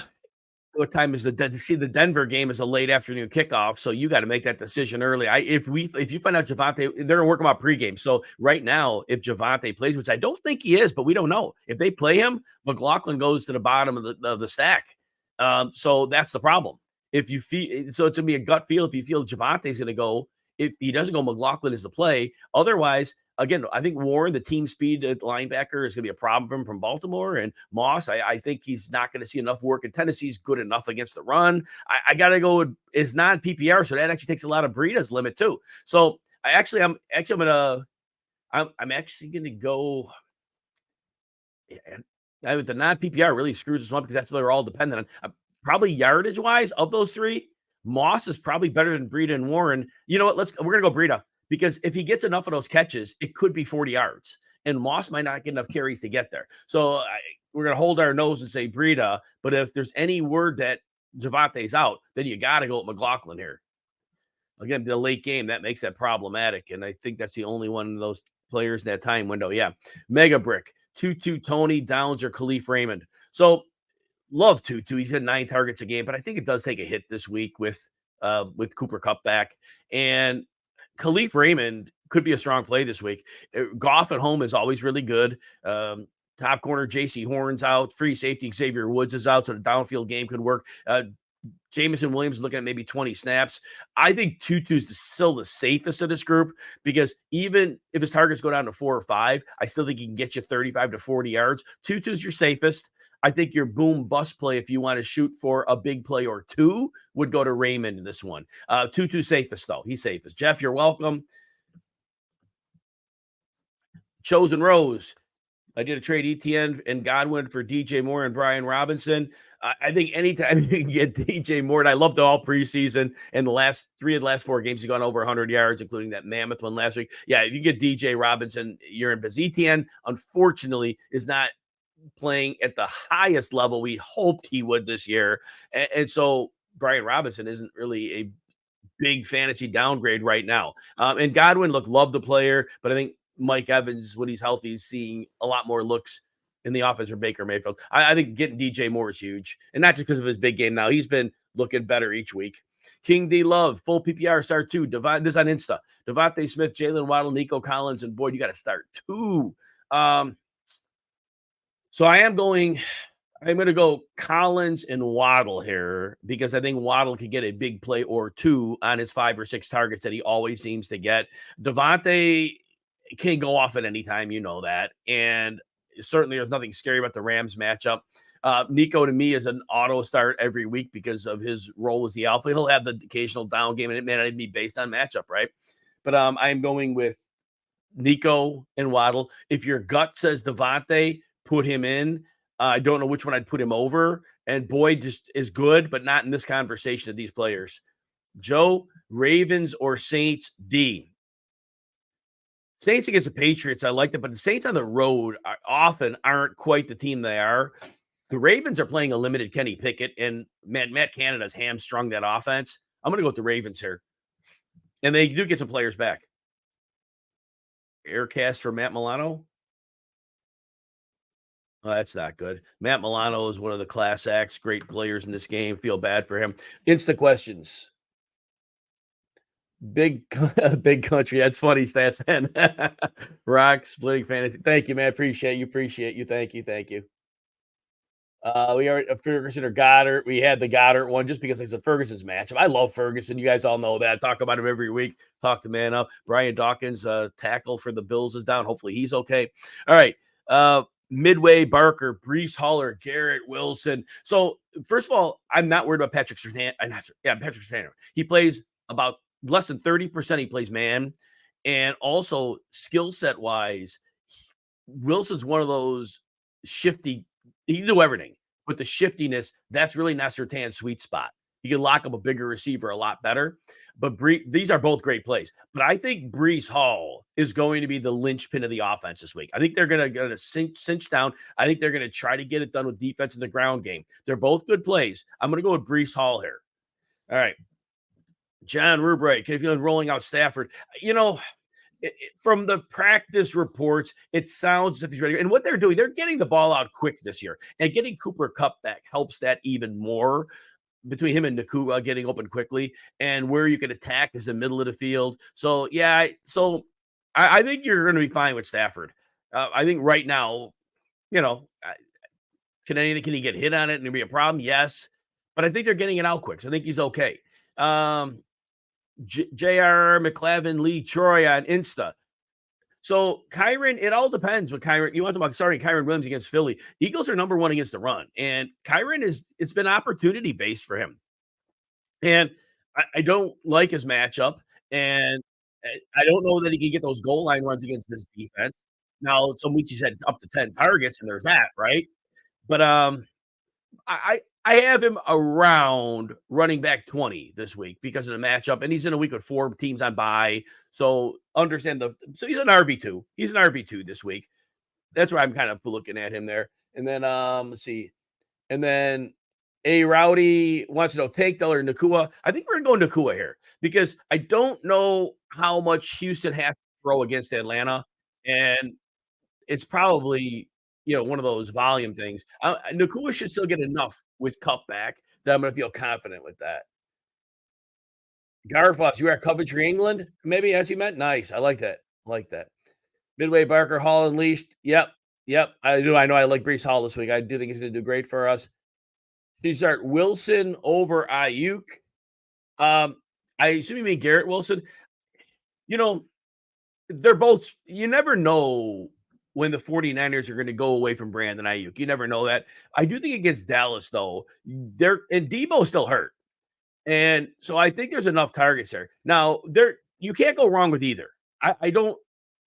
what time is see, the Denver game is a late afternoon kickoff, so you gotta make that decision early. I if you find out Javonte, they're gonna work him out pregame. So right now, if Javonte plays, which I don't think he is, but we don't know. If they play him, McLaughlin goes to the bottom of the stack. So that's the problem. If you feel so it's gonna be a gut feel if you feel Javante's gonna go. If he doesn't go, McLaughlin is the play. Otherwise, again, I think Warren, the team speed at linebacker, is going to be a problem for him from Baltimore. And Moss, I think he's not going to see enough work. And Tennessee's good enough against the run. I got to go with is non PPR, so that actually takes a lot of Breida's limit too. So I'm actually gonna go. With the non PPR really screws us up because that's what they're all dependent on. Probably yardage wise of those three, Moss is probably better than Breida and Warren. You know what? We're gonna go Breida because if he gets enough of those catches, it could be 40 yards, and Moss might not get enough carries to get there. So we're gonna hold our nose and say Breida. But if there's any word that Javante's out, then you got to go with McLaughlin here. Again, the late game that makes that problematic, and I think that's the only one of those players in that time window. Yeah, Mega Brick, Tutu, Tony Downs, or Khalif Raymond. So love Tutu. He's had 9 targets a game, but I think it does take a hit this week with Cooper Kupp back. And Khalif Raymond could be a strong play this week. Goff at home is always really good. Top corner J.C. Horn's out. Free safety Xavier Woods is out, so the downfield game could work. Jameson Williams is looking at maybe 20 snaps. I think Tutu's still the safest of this group because even if his targets go down to 4 or 5, I still think he can get you 35 to 40 yards. Tutu's your safest. I think your boom bust play, if you want to shoot for a big play or two, would go to Raymond in this one. Tutu safest, though. He's safest. Jeff, you're welcome. Chosen Rose. I did a trade ETN and Godwin for DJ Moore and Brian Robinson. I think anytime you can get DJ Moore, and I loved all preseason and the last 3 of the last 4 games, he's gone over 100 yards, including that mammoth one last week. Yeah, if you get DJ Robinson, you're in business. ETN, unfortunately, is not playing at the highest level we hoped he would this year. And so Brian Robinson isn't really a big fantasy downgrade right now. And Godwin, love the player, but I think Mike Evans, when he's healthy, is seeing a lot more looks in the offense for Baker Mayfield. I think getting DJ Moore is huge, and not just because of his big game now. He's been looking better each week. King D Love, full PPR start 2. This on Insta. Devontae Smith, Jalen Waddle, Nico Collins, and Boyd, you got to start 2. So I'm going to go Collins and Waddle here because I think Waddle could get a big play or 2 on his 5 or 6 targets that he always seems to get. Devontae can go off at any time, you know that. And certainly there's nothing scary about the Rams matchup. Nico, to me, is an auto start every week because of his role as the alpha. He'll have the occasional down game, and it may not even be based on matchup, right? But I'm going with Nico and Waddle. If your gut says Devontae, put him in. I don't know which one I'd put him over. And Boyd just is good, but not in this conversation of these players. Joe, Ravens or Saints, D. Saints against the Patriots, I like that, but the Saints on the road often aren't quite the team they are. The Ravens are playing a limited Kenny Pickett, and Matt Canada's hamstrung that offense. I'm going to go with the Ravens here. And they do get some players back. Aircast for Matt Milano. Oh, that's not good. Matt Milano is one of the class acts, great players in this game. Feel bad for him. Insta questions. Big country. That's funny stats, man. Rock splitting fantasy. Thank you, man. Appreciate you. Thank you. We are a Ferguson or Goddard. We had the Goddard one just because it's a Ferguson's matchup. I love Ferguson. You guys all know that. Talk about him every week. Talk the man up. Brian Dawkins, tackle for the Bills is down. Hopefully he's okay. All right. Midway, Barker, Brees Hall, Garrett Wilson. So first of all, I'm not worried about Patrick Surtain. Patrick Surtain. He plays about less than 30%. He plays man, and also skill set wise, Wilson's one of those shifty. He can do everything, but the shiftiness, that's really not Surtain's sweet spot. He can lock up a bigger receiver a lot better. But these are both great plays. But I think Brees Hall is going to be the linchpin of the offense this week. I think they're gonna cinch down. I think they're gonna try to get it done with defense in the ground game. They're both good plays. I'm gonna go with Brees Hall here. All right. John Rubright, can you feel rolling out Stafford? You know, from the practice reports, it sounds as if he's ready. And what they're doing, they're getting the ball out quick this year, and getting Cooper Cup back helps that even more. Between him and Nakua getting open quickly, and where you can attack is the middle of the field. So yeah, I think you're going to be fine with Stafford. I think right now, you know, can he get hit on it and be a problem? Yes, but I think they're getting it out quick. So I think he's okay. Um, Jr. McClavin Lee Troy on Insta. So Kyron, it all depends what Kyron. You want to talk about starting Kyron Williams against Philly. Eagles are number one against the run, and Kyron it's been opportunity based for him. And I don't like his matchup, and I don't know that he can get those goal line runs against this defense. Now, some weeks he's had up to 10 targets, and there's that, right? But I have him around running back 20 this week because of the matchup, and he's in a week with 4 teams on bye. So understand so he's an RB2. He's an RB2 this week. That's where I'm kind of looking at him there. And then let's see. And then a Rowdy wants to know Tank Dell or Nakua. I think we're going to go Nakua here because I don't know how much Houston has to throw against Atlanta. And it's probably, one of those volume things. Nakua should still get enough with Cup back that I'm gonna feel confident with that. Garfoss, you are at Coventry, England? Maybe as you meant? Nice. I like that. I like that. Midway, Barker, Hall, Unleashed. Yep. Yep. I do. I know I like Brees Hall this week. I do think he's gonna do great for us. You start Wilson over Ayuk. I assume you mean Garrett Wilson. You know, they're both you never know when the 49ers are going to go away from Brandon Ayuk. You never know that. I do think against Dallas, though, and Debo still hurt. And so I think there's enough targets there. Now, you can't go wrong with either. I don't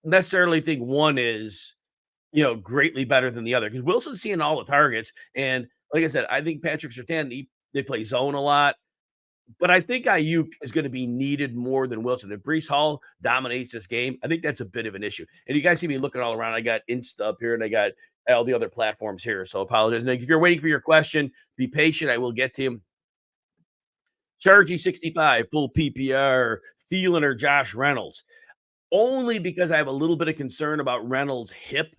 necessarily think one is, greatly better than the other because Wilson's seeing all the targets. And like I said, I think Patrick Surtain, they play zone a lot. But I think Ayuk is going to be needed more than Wilson. If Brees Hall dominates this game, I think that's a bit of an issue. And you guys see me looking all around. I got Insta up here and I got all the other platforms here. So apologize. And if you're waiting for your question, be patient. I will get to him. Chargy 65, full PPR, Thielen or Josh Reynolds. Only because I have a little bit of concern about Reynolds' hip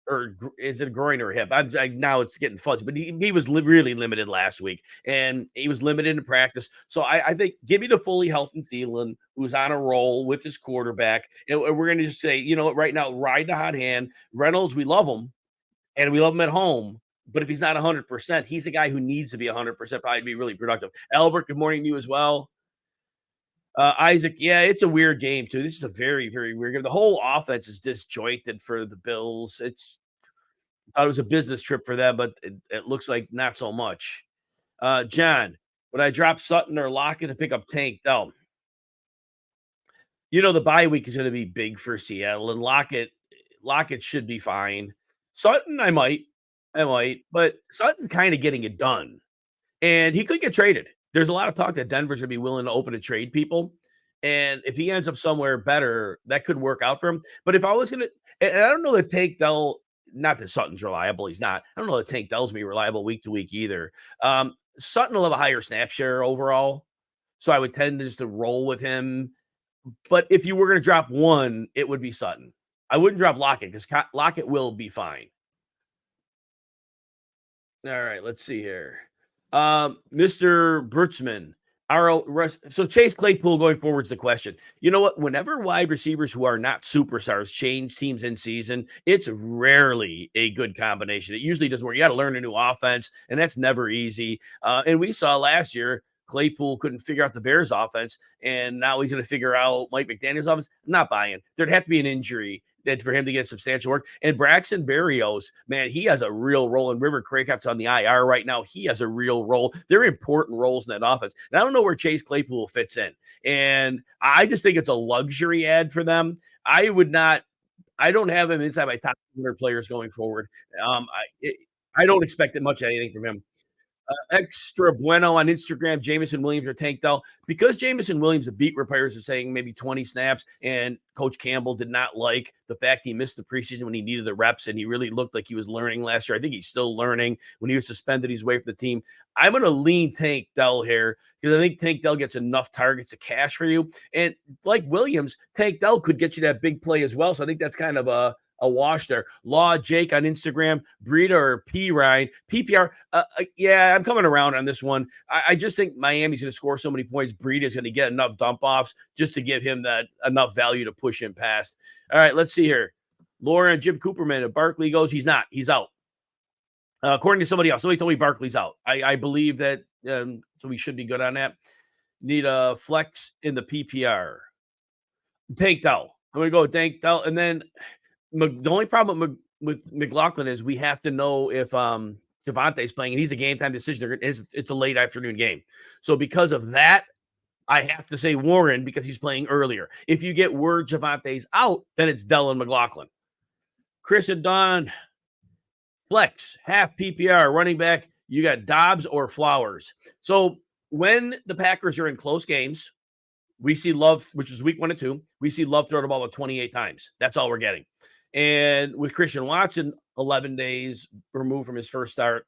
or is it a groin or a hip? Now it's getting fuzzy, but he was really limited last week, and he was limited in practice. So I think give me the fully healthy Thielen, who's on a roll with his quarterback, and we're going to just say, right now, ride the hot hand. Reynolds, we love him, and we love him at home. But if he's not 100%, he's a guy who needs to be 100%, probably to be really productive. Albert, good morning to you as well. Isaac, yeah, it's a weird game too. This is a very, very weird game. The whole offense is disjointed for the Bills. I thought it was a business trip for them, but it looks like not so much. John, would I drop Sutton or Lockett to pick up Tank Dell? The bye week is going to be big for Seattle, and Lockett should be fine. Sutton, I might, but Sutton's kind of getting it done, and he could get traded. There's a lot of talk that Denver's going to be willing to open to trade people. And if he ends up somewhere better, that could work out for him. But if I was going to, and I don't know that Tank Dell, not that Sutton's reliable, he's not. I don't know that Tank Dell's going to be reliable week to week either. Sutton will have a higher snap share overall. So I would tend just to roll with him. But if you were going to drop one, it would be Sutton. I wouldn't drop Lockett because Lockett will be fine. All right, let's see here. Mr. Bertzman, so Chase Claypool going forward is the question. You know what? Whenever wide receivers who are not superstars change teams in season, it's rarely a good combination. It usually doesn't work. You got to learn a new offense, and that's never easy. And we saw last year Claypool couldn't figure out the Bears offense, and now he's going to figure out Mike McDaniel's offense. I'm not buying. There'd have to be an injury for him to get substantial work. And Braxton Berrios, man, he has a real role. And River Cracraft's on the IR right now. He has a real role. They're important roles in that offense. And I don't know where Chase Claypool fits in. And I just think it's a luxury ad for them. I don't have him inside my top 100 players going forward. I don't expect much anything from him. Extra bueno on Instagram, Jameson Williams or Tank Dell. Because Jameson Williams, the beat reporters are saying maybe 20 snaps, and Coach Campbell did not like the fact he missed the preseason when he needed the reps, and he really looked like he was learning last year. I think he's still learning. When he was suspended, he's away from the team. I'm going to lean Tank Dell here because I think Tank Dell gets enough targets to cash for you. And like Williams, Tank Dell could get you that big play as well. So I think that's kind of a wash there. Law Jake on Instagram, Breida or P Ryan, PPR. Yeah, I'm coming around on this one. I just think Miami's going to score so many points. Breida is going to get enough dump offs just to give him that enough value to push him past. All right, let's see here. Laura and Jim Cooperman, if Barkley goes, he's not. He's out. According to somebody else, somebody told me Barkley's out. I believe that, so we should be good on that. Need a flex in the PPR. Tank Dell. I'm going to go Tank Dell. And then the only problem with McLaughlin is we have to know if Javante's playing, and he's a game time decision. It's a late afternoon game. So because of that, I have to say Warren because he's playing earlier. If you get word Javante's out, then it's Dell and McLaughlin. Chris and Don, flex, half PPR, running back. You got Dobbs or Flowers. So when the Packers are in close games, we see Love, which is week 1 and 2. We see Love throw the ball about 28 times. That's all we're getting. And with Christian Watson, 11 days removed from his first start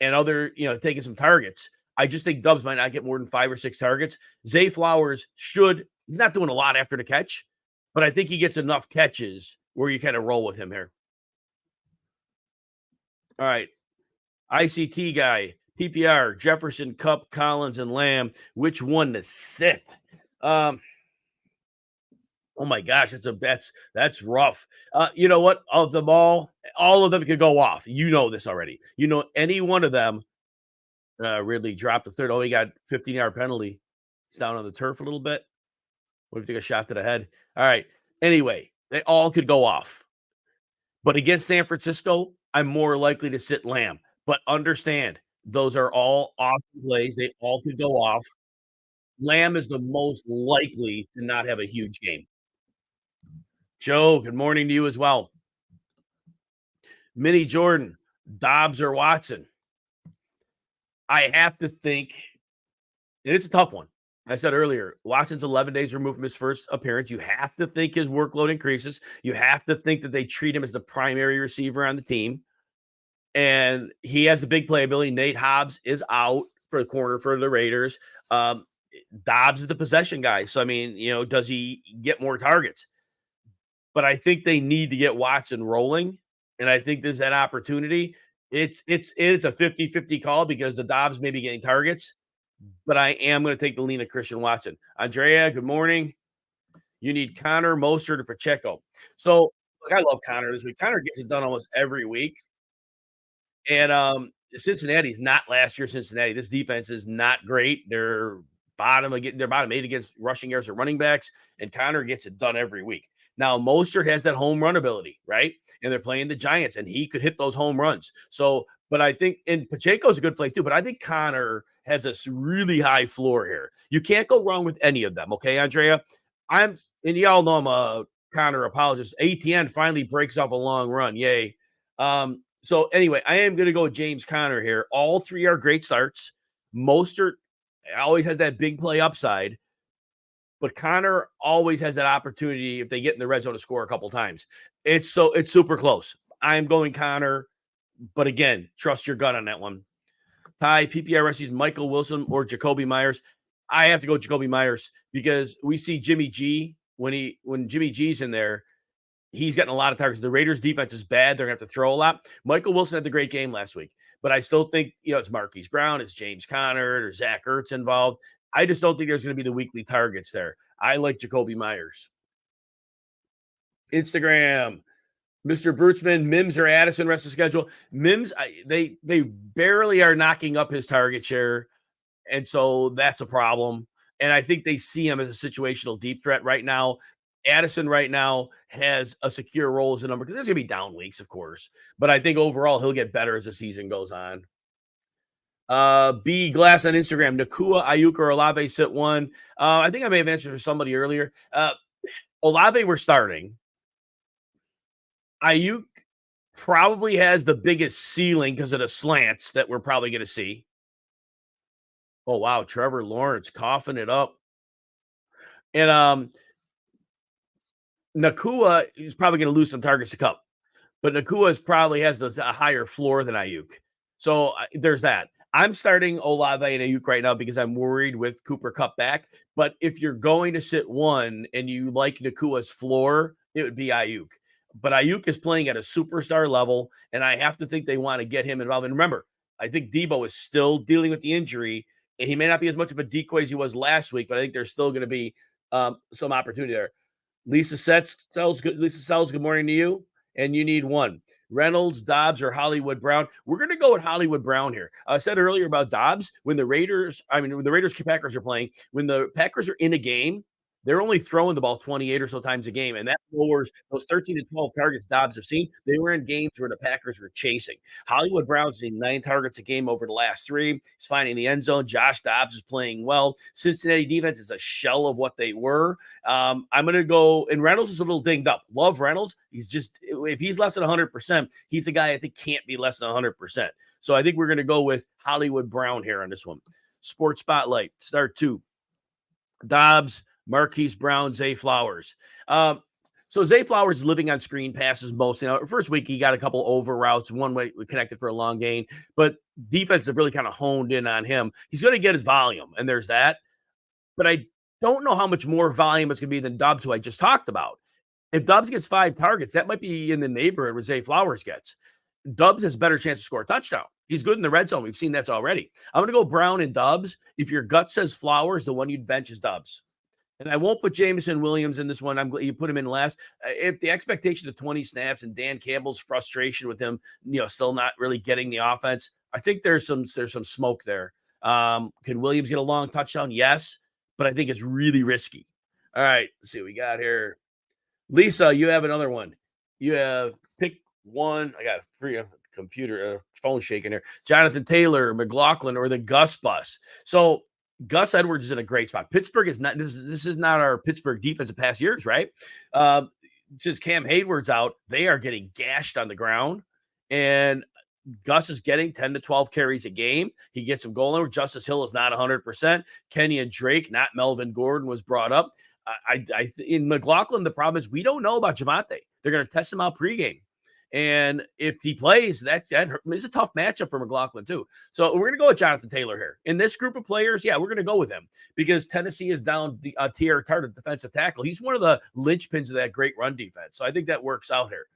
and other, taking some targets, I just think Dubs might not get more than 5 or 6 targets. Zay Flowers he's not doing a lot after the catch, but I think he gets enough catches where you kind of roll with him here. All right. ICT guy, PPR, Jefferson, Cup, Collins, and Lamb. Which one to sit? Oh my gosh, that's rough. You know what? Of them all of them could go off. You know this already. Any one of them. Ridley dropped the third. Oh, he got 15-yard penalty. He's down on the turf a little bit. What if he took a shot to the head? All right. Anyway, they all could go off. But against San Francisco, I'm more likely to sit Lamb. But understand, those are all off plays. They all could go off. Lamb is the most likely to not have a huge game. Joe, good morning to you as well. Minnie Jordan, Dobbs or Watson? I have to think, and it's a tough one. I said earlier, Watson's 11 days removed from his first appearance. You have to think his workload increases. You have to think that they treat him as the primary receiver on the team. And he has the big playability. Nate Hobbs is out for the corner for the Raiders. Dobbs is the possession guy. So, I mean, does he get more targets? But I think they need to get Watson rolling. And I think there's that opportunity. It's a 50-50 call because the Dobbs may be getting targets. But I am going to take the lean of Christian Watson. Andrea, good morning. You need Connor, Mostert, or Pacheco. So, look, I love Connor this week. Connor gets it done almost every week. And Cincinnati's not last year Cincinnati. This defense is not great. They're bottom 8 against rushing yards or running backs, and Connor gets it done every week. Now, Mostert has that home run ability, right? And they're playing the Giants, and he could hit those home runs. So, but I think, and Pacheco's a good play too, but I think Connor has a really high floor here. You can't go wrong with any of them, okay, Andrea? And y'all know I'm a Connor apologist. ATN finally breaks off a long run. Yay. So anyway, I am going to go with James Conner here. All 3 are great starts. Mostert always has that big play upside, but Connor always has that opportunity if they get in the red zone to score a couple times. It's super close. I'm going Connor, but again, trust your gut on that one. Ty, PPR rescues Michael Wilson or Jacoby Myers. I have to go Jacoby Myers because we see Jimmy G when Jimmy G's in there. He's getting a lot of targets. The Raiders' defense is bad. They're going to have to throw a lot. Michael Wilson had the great game last week, but I still think, it's Marquise Brown, it's James Conner, or Zach Ertz involved. I just don't think there's going to be the weekly targets there. I like Jacoby Myers. Instagram, Mr. Brutzman, Mims or Addison rest of schedule. Mims, they barely are knocking up his target share, and so that's a problem. And I think they see him as a situational deep threat right now. Addison right now has a secure role as a number because there's going to be down weeks, of course. But I think overall he'll get better as the season goes on. B Glass on Instagram, Nakua, Ayuk, or Olave sit one. I think I may have answered for somebody earlier. Olave we're starting. Ayuk probably has the biggest ceiling because of the slants that we're probably going to see. Oh wow, Trevor Lawrence coughing it up, and Nakua is probably going to lose some targets to Cup. But Nakua's probably has a higher floor than Ayuk. So there's that. I'm starting Olave and Ayuk right now because I'm worried with Cooper Cup back. But if you're going to sit one and you like Nakua's floor, it would be Ayuk. But Ayuk is playing at a superstar level, and I have to think they want to get him involved. And remember, I think Debo is still dealing with the injury, and he may not be as much of a decoy as he was last week, but I think there's still going to be some opportunity there. Lisa Sells, good morning to you. And you need one. Reynolds, Dobbs, or Hollywood Brown. We're going to go with Hollywood Brown here. I said earlier about Dobbs when when the Raiders Packers are playing, when the Packers are in a game, they're only throwing the ball 28 or so times a game. And that lowers those 13 to 12 targets Dobbs have seen. They were in games where the Packers were chasing. Hollywood Brown's seen 9 targets a game over the last 3. He's finding the end zone. Josh Dobbs is playing well. Cincinnati defense is a shell of what they were. I'm going to go, and Reynolds is a little dinged up. Love Reynolds. He's just, if he's less than 100%, he's a guy I think can't be less than 100%. So I think we're going to go with Hollywood Brown here on this one. Sports Spotlight, start 2. Dobbs, Marquise Brown, Zay Flowers. So Zay Flowers is living on screen passes mostly. Now, first week he got a couple over routes, one way connected for a long gain, but defense have really kind of honed in on him. He's going to get his volume, and there's that. But I don't know how much more volume it's going to be than Dobbs, who I just talked about. If Dobbs gets 5 targets, that might be in the neighborhood where Zay Flowers gets. Dobbs has a better chance to score a touchdown. He's good in the red zone. We've seen that already. I'm going to go Brown and Dobbs. If your gut says Flowers, the one you'd bench is Dobbs. And I won't put Jameson Williams in this one. I'm glad you put him in last. If the expectation of 20 snaps and Dan Campbell's frustration with him, still not really getting the offense, I think there's some smoke there. Can Williams get a long touchdown? Yes, but I think it's really risky. All right, let's see what we got here. Lisa, you have another one. You have pick one. I got 3 computer phone shaking here. Jonathan Taylor, McLaughlin, or the Gus bus. So Gus Edwards is in a great spot. Pittsburgh is not. This is not our Pittsburgh defense of past years, right? Since Cam Hayward's out, they are getting gashed on the ground, and Gus is getting 10 to 12 carries a game. He gets some goal line. Justice Hill is not 100%. Kenny and Drake, not Melvin Gordon, was brought up. In McLaughlin, the problem is we don't know about Javonte. They're going to test him out pregame. And if he plays, that is a tough matchup for McLaughlin, too. So we're going to go with Jonathan Taylor here. In this group of players, yeah, we're going to go with him because Tennessee is down T.R. Tart, defensive tackle. He's one of the linchpins of that great run defense. So I think that works out here.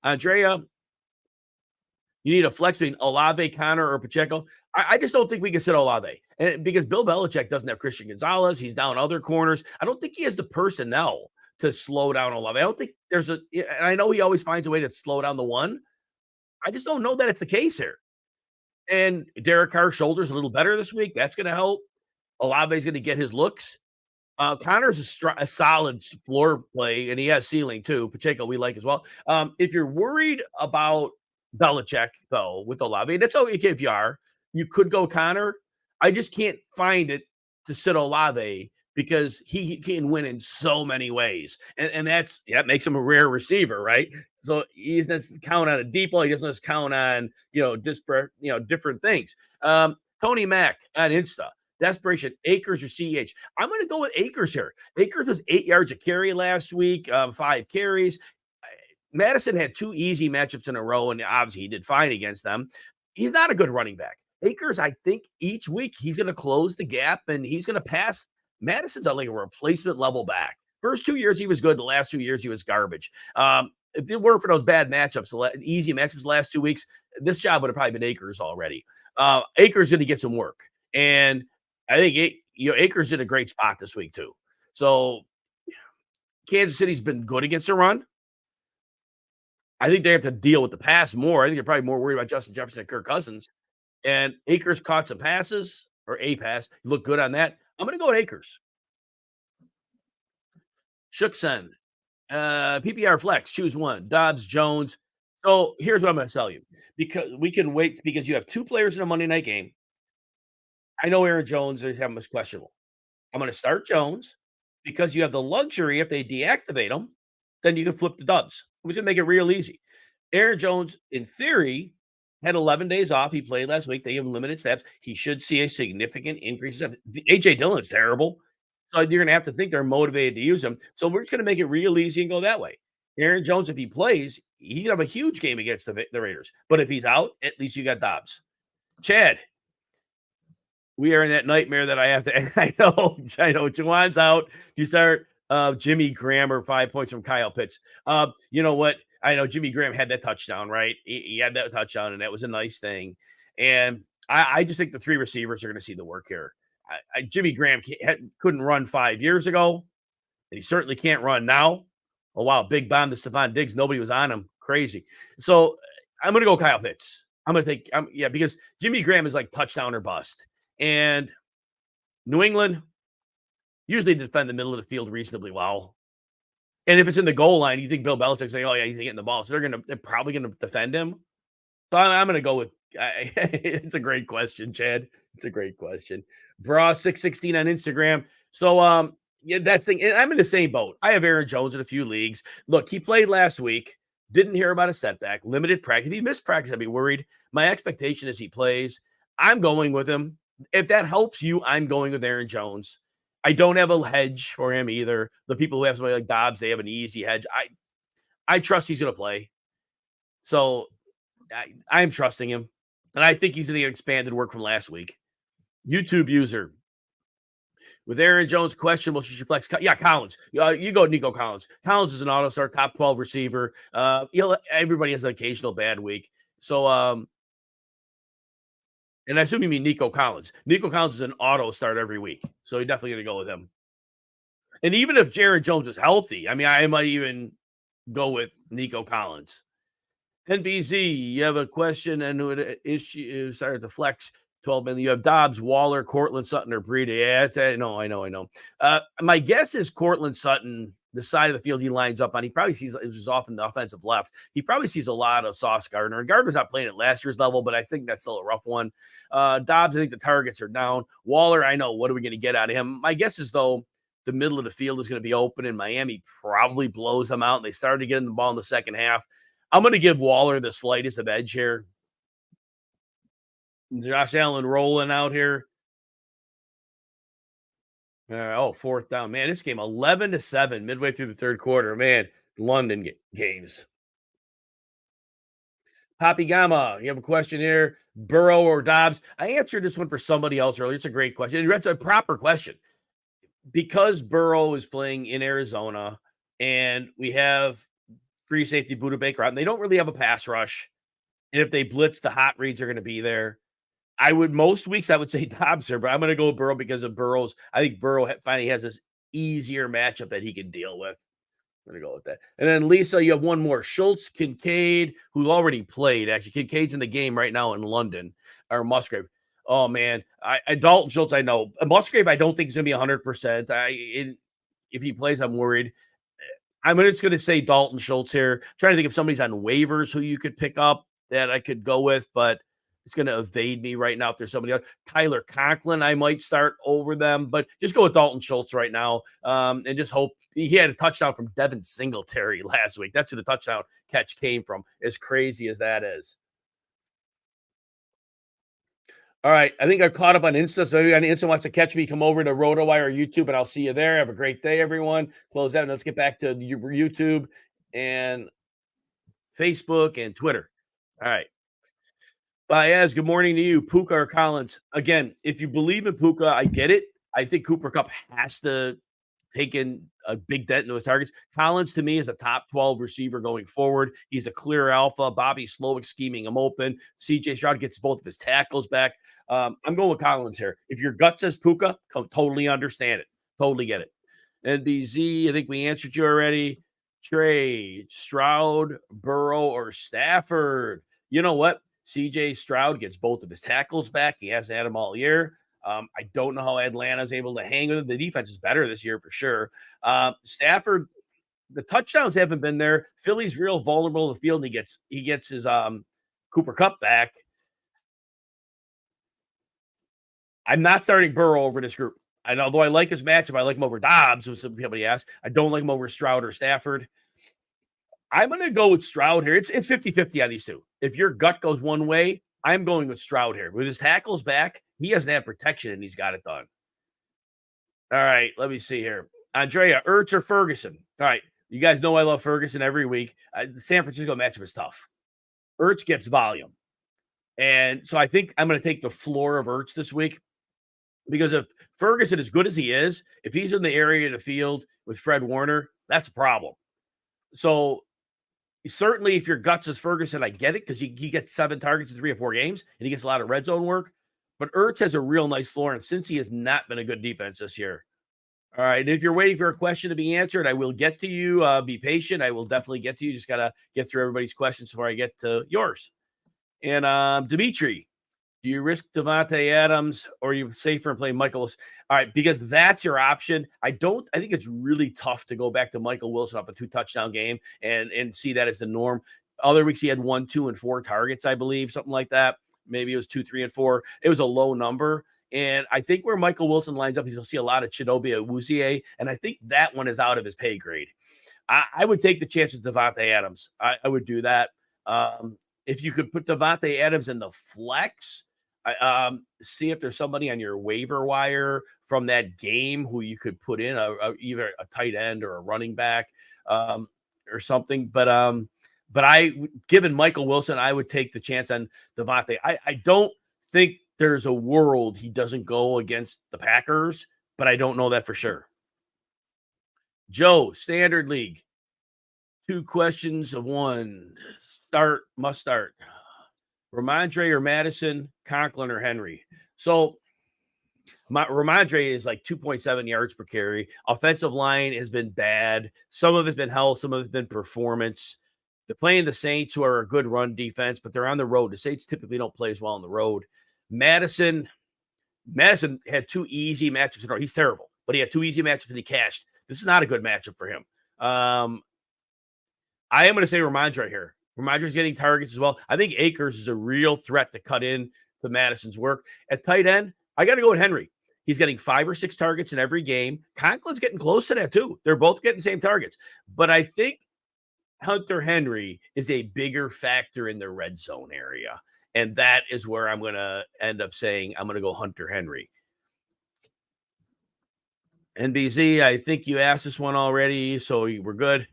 Andrea, you need a flex between Olave, Connor, or Pacheco. I just don't think we can sit Olave. And because Bill Belichick doesn't have Christian Gonzalez, he's down other corners. I don't think he has the personnel to slow down Olave. I don't think there's and I know he always finds a way to slow down the one. I just don't know that it's the case here. And Derek Carr's shoulder's a little better this week. That's going to help. Olave's going to get his looks. Connor's a solid floor play, and he has ceiling too. Pacheco we like as well. If you're worried about Belichick, though, with Olave, that's okay if you are. You could go Connor. I just can't find it to sit Olave because he can win in so many ways. And that makes him a rare receiver, right? So he doesn't count on a deep ball. He doesn't just count on, disparate, different things. Tony Mack on Insta. Desperation, Akers or CH. I'm going to go with Akers here. Akers was 8 yards a carry last week, 5 carries. Madison had 2 easy matchups in a row, and obviously he did fine against them. He's not a good running back. Akers, I think each week he's going to close the gap and he's going to pass. Madison's like a replacement level back. First 2 years he was good. The last 2 years he was garbage. If it weren't for those bad matchups, easy matchups the last 2 weeks, this job would have probably been Akers already. Akers going to get some work. And I think Akers in a great spot this week too. So Kansas City's been good against the run. I think they have to deal with the pass more. I think they're probably more worried about Justin Jefferson and Kirk Cousins. And Akers caught some passes or a pass. He looked good on that. I'm going to go with Akers. Shooksen, PPR flex, choose one. Dobbs, Jones. So here's what I'm going to tell you because we can wait because you have 2 players in a Monday night game. I know Aaron Jones is having this questionable. I'm going to start Jones because you have the luxury if they deactivate him, then you can flip the Dubs. We're going to make it real easy. Aaron Jones, in theory, had 11 days off. He played last week. They gave him limited snaps. He should see a significant increase. AJ Dillon's terrible. So you're going to have to think they're motivated to use him. So we're just going to make it real easy and go that way. Aaron Jones, if he plays, he could have a huge game against the Raiders. But if he's out, at least you got Dobbs. Chad, we are in that nightmare that I have to. I know. Juwan's out. You start Jimmy Graham or 5 points from Kyle Pitts. You know what? I know Jimmy Graham had that touchdown, right? He had that touchdown, and that was a nice thing. And I just think the three receivers are going to see the work here. Jimmy Graham couldn't run 5 years ago, and he certainly can't run now. Oh wow, big bomb to Stephon Diggs. Nobody was on him. Crazy. So I'm going to go Kyle Pitts. I'm going to take yeah, because Jimmy Graham is like touchdown or bust. And New England usually defend the middle of the field reasonably well. And if it's in the goal line, you think Bill Belichick's saying, "Oh yeah, he's getting the ball," so they're probably going to defend him. So I'm going to go with. It's a great question, Chad. It's a great question. Bra616 on Instagram. So yeah, that's thing. And I'm in the same boat. I have Aaron Jones in a few leagues. Look, he played last week. Didn't hear about a setback. Limited practice. If he missed practice, I'd be worried. My expectation is he plays. I'm going with him. If that helps you, I'm going with Aaron Jones. I don't have a hedge for him either. The people who have somebody like Dobbs, they have an easy hedge. I trust he's going to play. So I'm trusting him. And I think he's going to get expanded work from last week. YouTube user. With Aaron Jones questionable, should you flex? Yeah, Collins. You go Nico Collins. Collins is an auto start, top 12 receiver. Everybody has an occasional bad week. So and I assume you mean Nico Collins. Nico Collins is an auto start every week. So you're definitely going to go with him. And even if Jared Jones is healthy, I mean, I might even go with Nico Collins. NBZ, you have a question and an issue. Sorry to flex 12 million. You have Dobbs, Waller, Cortland Sutton, or Breida. Yeah, I know. My guess is Cortland Sutton, the side of the field he lines up on, he probably sees it was often the offensive left. He probably sees a lot of Sauce Gardner. And Gardner's not playing at last year's level, but I think that's still a rough one. Dobbs, I think the targets are down. Waller, I know. What are we going to get out of him? My guess is, though, the middle of the field is going to be open, and Miami probably blows them out. And they started getting the ball in the second half. I'm going to give Waller the slightest of edge here. Josh Allen rolling out here. Fourth down. Man, this game 11-7 midway through the third quarter. Man, London games. Poppy Gamma, you have a question here. Burrow or Dobbs? I answered this one for somebody else earlier. It's a great question. It's a proper question. Because Burrow is playing in Arizona and we have free safety Buda Baker out, and they don't really have a pass rush. And if they blitz, the hot reads are going to be there. Most weeks I would say Dobbs here, but I'm going to go with Burrow because of Burrow's. I think Burrow finally has this easier matchup that he can deal with. I'm going to go with that. And then Lisa, you have one more. Schultz, Kincaid, who already played. Actually, Kincaid's in the game right now in London, or Musgrave. Oh, man. Dalton Schultz, I know. Musgrave, I don't think is going to be 100%. If he plays, I'm worried. I'm just going to say Dalton Schultz here. I'm trying to think if somebody's on waivers who you could pick up that I could go with, but it's going to evade me right now if there's somebody else. Tyler Conklin, I might start over them, but just go with Dalton Schultz right now and just hope. He had a touchdown from Devin Singletary last week. That's who the touchdown catch came from, as crazy as that is. All right. I think I caught up on Insta. So if anyone Insta wants to catch me, come over to RotoWire YouTube, and I'll see you there. Have a great day, everyone. Close out, and let's get back to YouTube and Facebook and Twitter. All right. Baez, good morning to you. Puka or Collins? Again, if you believe in Puka, I get it. I think Cooper Kupp has to take in a big dent into his targets. Collins, to me, is a top 12 receiver going forward. He's a clear alpha. Bobby Slowick scheming him open. CJ Stroud gets both of his tackles back. I'm going with Collins here. If your gut says Puka, totally understand it. Totally get it. NBZ, I think we answered you already. Trey, Stroud, Burrow, or Stafford? You know what? CJ Stroud gets both of his tackles back. He hasn't had them all year. I don't know how Atlanta's able to hang with him. The defense is better this year for sure. Stafford, the touchdowns haven't been there. Philly's real vulnerable in the field. And he gets his Cooper Kupp back. I'm not starting Burrow over this group. And although I like his matchup, I like him over Dobbs, which somebody asked. I don't like him over Stroud or Stafford. I'm gonna go with Stroud here. It's 50-50 on these two. If your gut goes one way, I'm going with Stroud here. With his tackles back, he hasn't had protection and he's got it done. All right, let me see here. Andrea, Ertz or Ferguson? All right, you guys know I love Ferguson every week. The San Francisco matchup is tough. Ertz gets volume. And so I think I'm going to take the floor of Ertz this week because if Ferguson, as good as he is, if he's in the area of the field with Fred Warner, that's a problem. So certainly, if your guts is Ferguson, I get it because he gets 7 targets in 3 or 4 games and he gets a lot of red zone work. But Ertz has a real nice floor, and since he has not been a good defense this year. All right. And if you're waiting for a question to be answered, I will get to you. Be patient. I will definitely get to you. Just got to get through everybody's questions before I get to yours. And Dimitri, do you risk Devontae Adams or are you safer and play Michael Wilson? All right, because that's your option. I think it's really tough to go back to Michael Wilson off a 2-touchdown game and see that as the norm. Other weeks he had 1, 2, and 4 targets, I believe, something like that. Maybe it was 2, 3, and 4. It was a low number. And I think where Michael Wilson lines up, he'll see a lot of Chidobe Awuzie, and I think that one is out of his pay grade. I would take the chance with Devontae Adams. I would do that. If you could put Devontae Adams in the flex, see if there's somebody on your waiver wire from that game who you could put in either a tight end or a running back or something. But given Michael Wilson, I would take the chance on Devontae. I don't think there's a world he doesn't go against the Packers, but I don't know that for sure. Joe, Standard League. 2 questions of 1. Must start. Ramondre or Madison, Conklin or Henry. So Ramondre is like 2.7 yards per carry. Offensive line has been bad. Some of it's been health, some of it's been performance. They're playing the Saints, who are a good run defense, but they're on the road. The Saints typically don't play as well on the road. Madison had 2 easy matchups in a row. He's terrible, but he had 2 easy matchups and he cashed. This is not a good matchup for him. I am going to say Ramondre here. Ramondre's getting targets as well. I think Akers is a real threat to cut in to Madison's work. At tight end, I got to go with Henry. He's getting 5 or 6 targets in every game. Conklin's getting close to that too. They're both getting the same targets. But I think Hunter Henry is a bigger factor in the red zone area. And that is where I'm going to end up saying I'm going to go Hunter Henry. NBZ, I think you asked this one already, so we're good.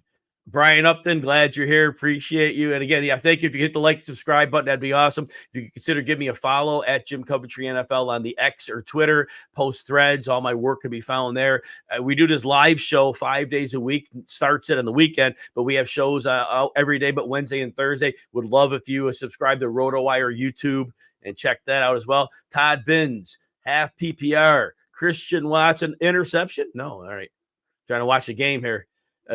Brian Upton, glad you're here. Appreciate you. And again, thank you. If you hit the like and subscribe button, that'd be awesome. If you could consider giving me a follow at Jim Coventry NFL on the X or Twitter, post threads. All my work can be found there. We do this live show 5 days a week. Starts it on the weekend, but we have shows out every day, but Wednesday and Thursday. Would love if you subscribe to RotoWire YouTube and check that out as well. Todd Binns, half PPR. Christian Watson, interception? No, all right. Trying to watch the game here.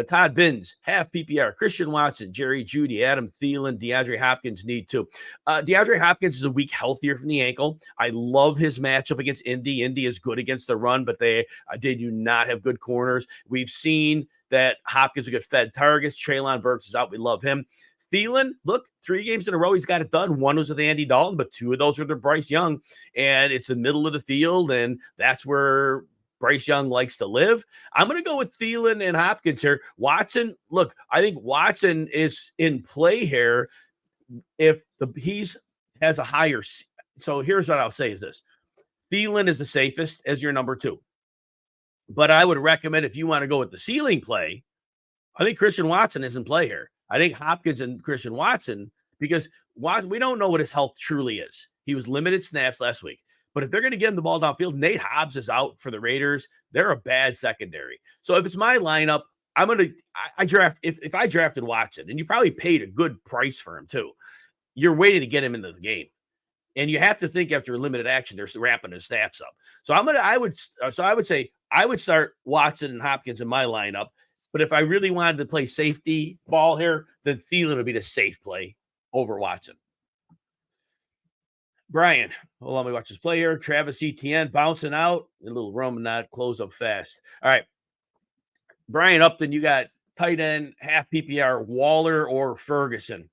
Todd Binns, half PPR. Christian Watson, Jerry Jeudy, Adam Thielen, DeAndre Hopkins need to. DeAndre Hopkins is a week healthier from the ankle. I love his matchup against Indy. Indy is good against the run, but they do not have good corners. We've seen that Hopkins will get fed targets. Treylon Burks is out. We love him. Thielen, look, 3 games in a row, he's got it done. 1 was with Andy Dalton, but 2 of those were to Bryce Young. And it's the middle of the field, and that's where Bryce Young likes to live. I'm going to go with Thielen and Hopkins here. Watson, look, I think Watson is in play here if he's has a higher. So here's what I'll say is this. Thielen is the safest as your number 2. But I would recommend if you want to go with the ceiling play, I think Christian Watson is in play here. I think Hopkins and Christian Watson, because we don't know what his health truly is. He was limited snaps last week. But if they're going to get him the ball downfield, Nate Hobbs is out for the Raiders. They're a bad secondary. So if it's my lineup, I'm going to if I drafted Watson, and you probably paid a good price for him too, you're waiting to get him into the game. And you have to think after limited action, they're wrapping his snaps up. So I would say I would start Watson and Hopkins in my lineup. But if I really wanted to play safety ball here, then Thielen would be the safe play over Watson. Brian, hold on, let me watch this play here. Travis Etienne bouncing out. A little rum and not close up fast. All right. Brian Upton, you got tight end, half PPR, Waller or Ferguson.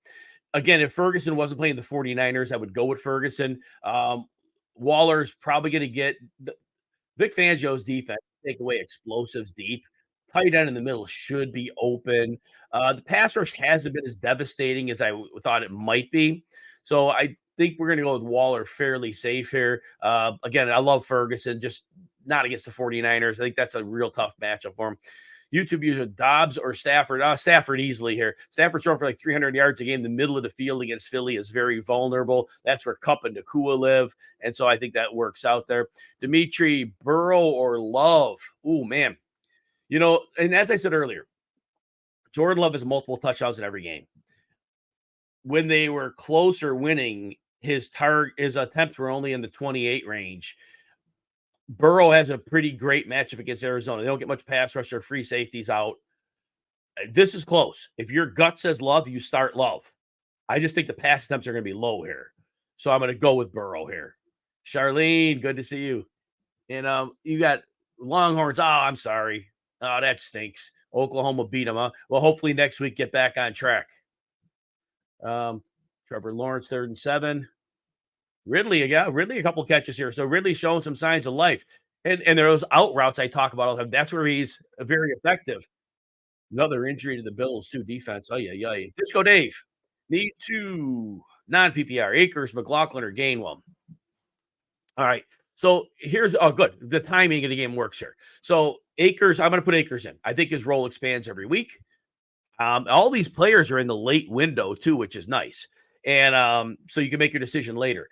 Again, if Ferguson wasn't playing the 49ers, I would go with Ferguson. Waller's probably going to get Vic Fangio's defense, take away explosives deep. Tight end in the middle should be open. The pass rush hasn't been as devastating as I thought it might be. So I think we're going to go with Waller fairly safe here. Again, I love Ferguson, just not against the 49ers. I think that's a real tough matchup for him. YouTube user Dobbs or Stafford. Stafford easily here. Stafford's throwing for like 300 yards a game. The middle of the field against Philly is very vulnerable. That's where Kupp and Nakua live. And so I think that works out there. Dimitri, Burrow, or Love. Oh, man. And as I said earlier, Jordan Love has multiple touchdowns in every game. When they were closer winning, his attempts were only in the 28 range. Burrow has a pretty great matchup against Arizona. They don't get much pass rush or free safeties out. This is close. If your gut says Love, you start Love. I just think the pass attempts are going to be low here. So I'm going to go with Burrow here. Charlene, good to see you. And you got Longhorns. Oh, I'm sorry. Oh, that stinks. Oklahoma beat them, huh? Well, hopefully next week get back on track. Trevor Lawrence, 3rd and 7. Ridley a couple catches here. So Ridley's showing some signs of life. And there are those out routes I talk about all the time. That's where he's very effective. Another injury to the Bills, too, defense. Oh, yeah. Disco Dave. Need two non-PPR. Akers, McLaughlin, or Gainwell. All right. So here's good. The timing of the game works here. So Akers, I'm going to put Akers in. I think his role expands every week. All these players are in the late window too, which is nice. And so you can make your decision later.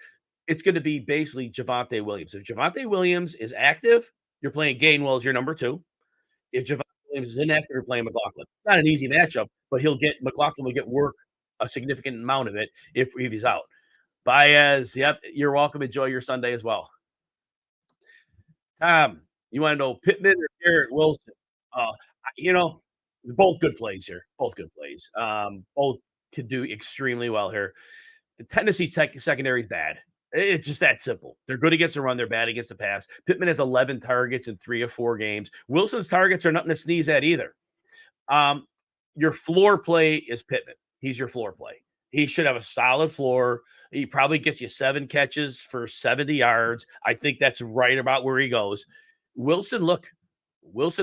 It's going to be basically Javonte Williams. If Javonte Williams is active, you're playing Gainwell as your number 2. If Javonte Williams is inactive, you're playing McLaughlin. Not an easy matchup, but McLaughlin will get work, a significant amount of it if he's out. Baez, yep, you're welcome. Enjoy your Sunday as well. Tom, you want to know Pittman or Garrett Wilson? Uh, both good plays here. Both good plays. Both could do extremely well here. The Tennessee secondary is bad. It's just that simple. They're good against the run. They're bad against the pass. Pittman has 11 targets in 3 of 4 games. Wilson's targets are nothing to sneeze at either. Your floor play is Pittman. He's your floor play. He should have a solid floor. He probably gets you 7 catches for 70 yards. I think that's right about where he goes. Wilson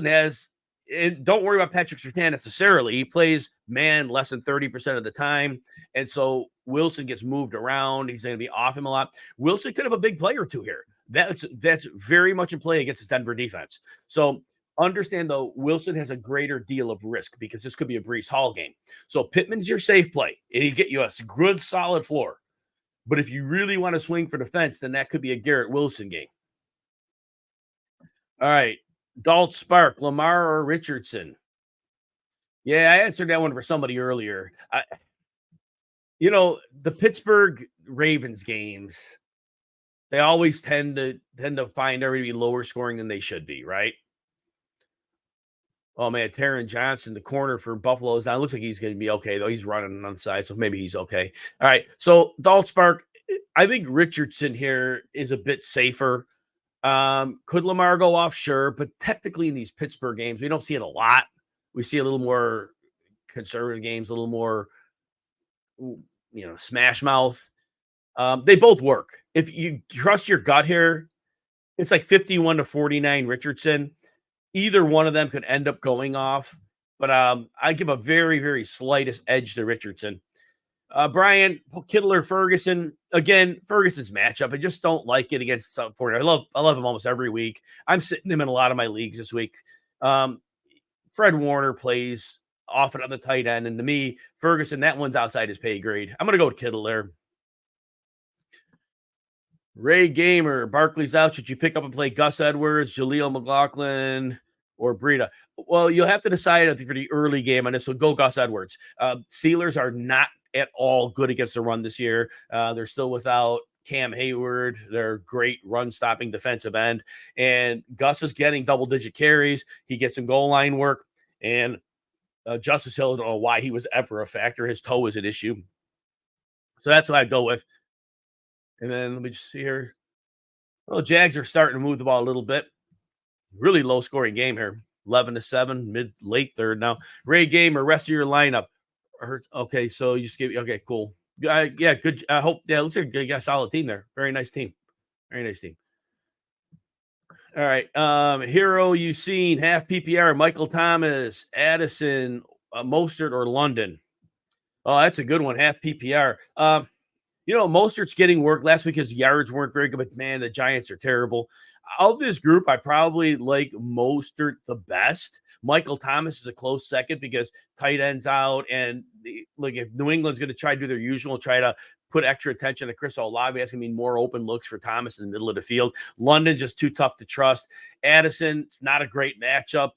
has, and don't worry about Patrick Surtain necessarily. He plays man less than 30% of the time. And so Wilson gets moved around. He's going to be off him a lot. Wilson could have a big play or two here. That's very much in play against the Denver defense. So understand, though, Wilson has a greater deal of risk because this could be a Breece Hall game. So Pittman's your safe play, and he get you a good, solid floor. But if you really want to swing for the fence, then that could be a Garrett Wilson game. All right. Dalt Spark, Lamar or Richardson? Yeah, I answered that one for somebody earlier. The Pittsburgh Ravens games, they always tend to find everybody to be lower scoring than they should be, right? Oh man, Taron Johnson, the corner for Buffalo is now. It looks like he's going to be okay though. He's running on the side, so maybe he's okay. All right. So Dalt Spark, I think Richardson here is a bit safer. Could Lamar go off? Sure, but technically in these Pittsburgh games, we don't see it a lot. We see a little more conservative games, a little more, smash mouth. They both work. If you trust your gut here, it's like 51-49 Richardson. Either one of them could end up going off, but I give a very, very slightest edge to Richardson. Brian, Kittle or Ferguson? Again, Ferguson's matchup. I just don't like it against Ford. I love him almost every week. I'm sitting him in a lot of my leagues this week. Fred Warner plays often on the tight end, and to me, Ferguson, that one's outside his pay grade. I'm going to go with Kittle there. Ray Gamer, Barkley's out. Should you pick up and play Gus Edwards, Jaleel McLaughlin, or Breida? Well, you'll have to decide for the early game on this. So go Gus Edwards. Steelers are not at all good against the run this year. They're still without Cam Hayward, their great run-stopping defensive end. And Gus is getting double-digit carries. He gets some goal line work. And Justice Hill, I don't know why he was ever a factor. His toe was an issue. So that's what I'd go with. And then let me just see here. Well, Jags are starting to move the ball a little bit. Really low-scoring game here. 11-7, late third now. Ray Gamer, rest of your lineup. Okay, so you just gave – okay, cool. Yeah, good. I hope – looks like you got a solid team there. Very nice team. Very nice team. All right. Hero you've seen half PPR, Michael Thomas, Addison, Mostert, or London. Oh, that's a good one. Half PPR. Mostert's getting work. Last week his yards weren't very good, but man, the Giants are terrible. Of this group, I probably like Mostert the best. Michael Thomas is a close second because tight ends out. And look, if New England's going to try to do their usual, try to put extra attention to Chris Olave, that's going to mean more open looks for Thomas in the middle of the field. London just too tough to trust. Addison, it's not a great matchup.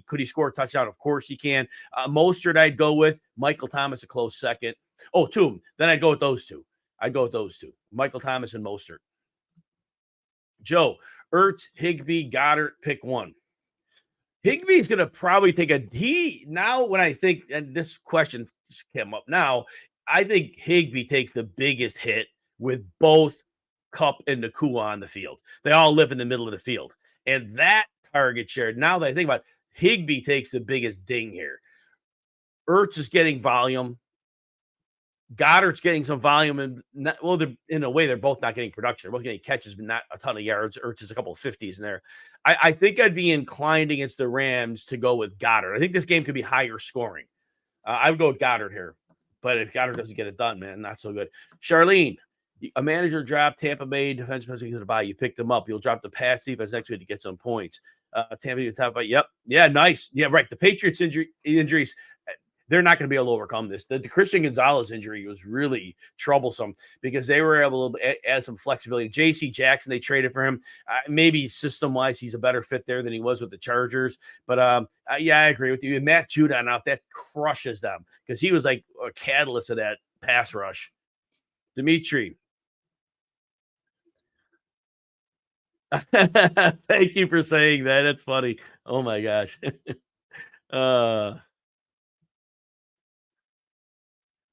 Could he score a touchdown? Of course he can. Mostert, I'd go with. Michael Thomas, a close second. Oh, two of them. Then I'd go with those two. Michael Thomas and Mostert. Joe, Ertz, Higbee, Goddard, pick one. Higbee's going to probably take now when I think, and this question just came up now, I think Higbee takes the biggest hit with both Kupp and Nakua on the field. They all live in the middle of the field. And that target share, now that I think about it, Higbee takes the biggest ding here. Ertz is getting volume. Goddard's getting some volume, and in a way, they're both not getting production. They're both getting catches, but not a ton of yards. Ertz is a couple of 50s in there. I think I'd be inclined against the Rams to go with Goddard. I think this game could be higher scoring. I would go with Goddard here, but if Goddard doesn't get it done, man, not so good. Charlene, a manager dropped Tampa Bay defense going to buy. You picked them up. You'll drop the Pats defense next week to get some points. Tampa Bay, yep, yeah, nice, yeah, right. The Patriots injuries. They're not going to be able to overcome this. The Christian Gonzalez injury was really troublesome because they were able to add some flexibility. J.C. Jackson, they traded for him. Maybe system-wise, he's a better fit there than he was with the Chargers. But, yeah, I agree with you. And Matt Judon out, that crushes them because he was like a catalyst of that pass rush. Dimitri. Thank you for saying that. That's funny. Oh, my gosh.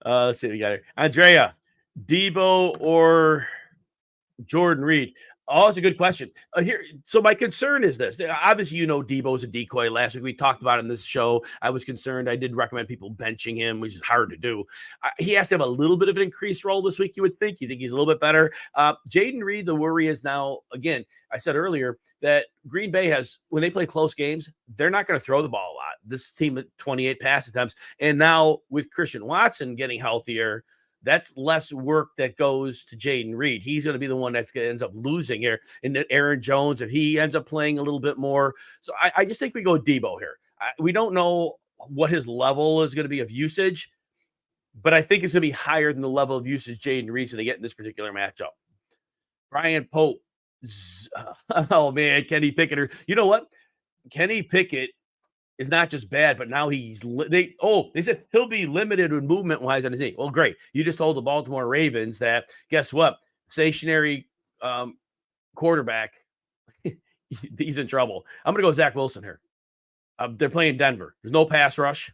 Let's see what we got here. Andrea, Debo or Jordan Reed? Oh, it's a good question. So my concern is this. Obviously, Debo's a decoy. Last week we talked about it in this show. I was concerned. I did recommend people benching him, which is hard to do. He has to have a little bit of an increased role this week, you would think. You think he's a little bit better. Jaden Reed, the worry is now, again, I said earlier that Green Bay has, when they play close games, they're not going to throw the ball a lot. This team at 28 pass attempts. And now with Christian Watson getting healthier, that's less work that goes to Jaden Reed. He's going to be the one that ends up losing here. And Aaron Jones, if he ends up playing a little bit more. So I just think we go Debo here. We don't know what his level is going to be of usage, but I think it's going to be higher than the level of usage Jaden Reed's going to get in this particular matchup. Brian Pope. Oh, man, Kenny Pickett. You know what? Kenny Pickett is not just bad, but now they said he'll be limited in movement wise on his knee. Well, great. You just told the Baltimore Ravens that, guess what? Stationary quarterback, he's in trouble. I'm going to go Zach Wilson here. They're playing Denver. There's no pass rush.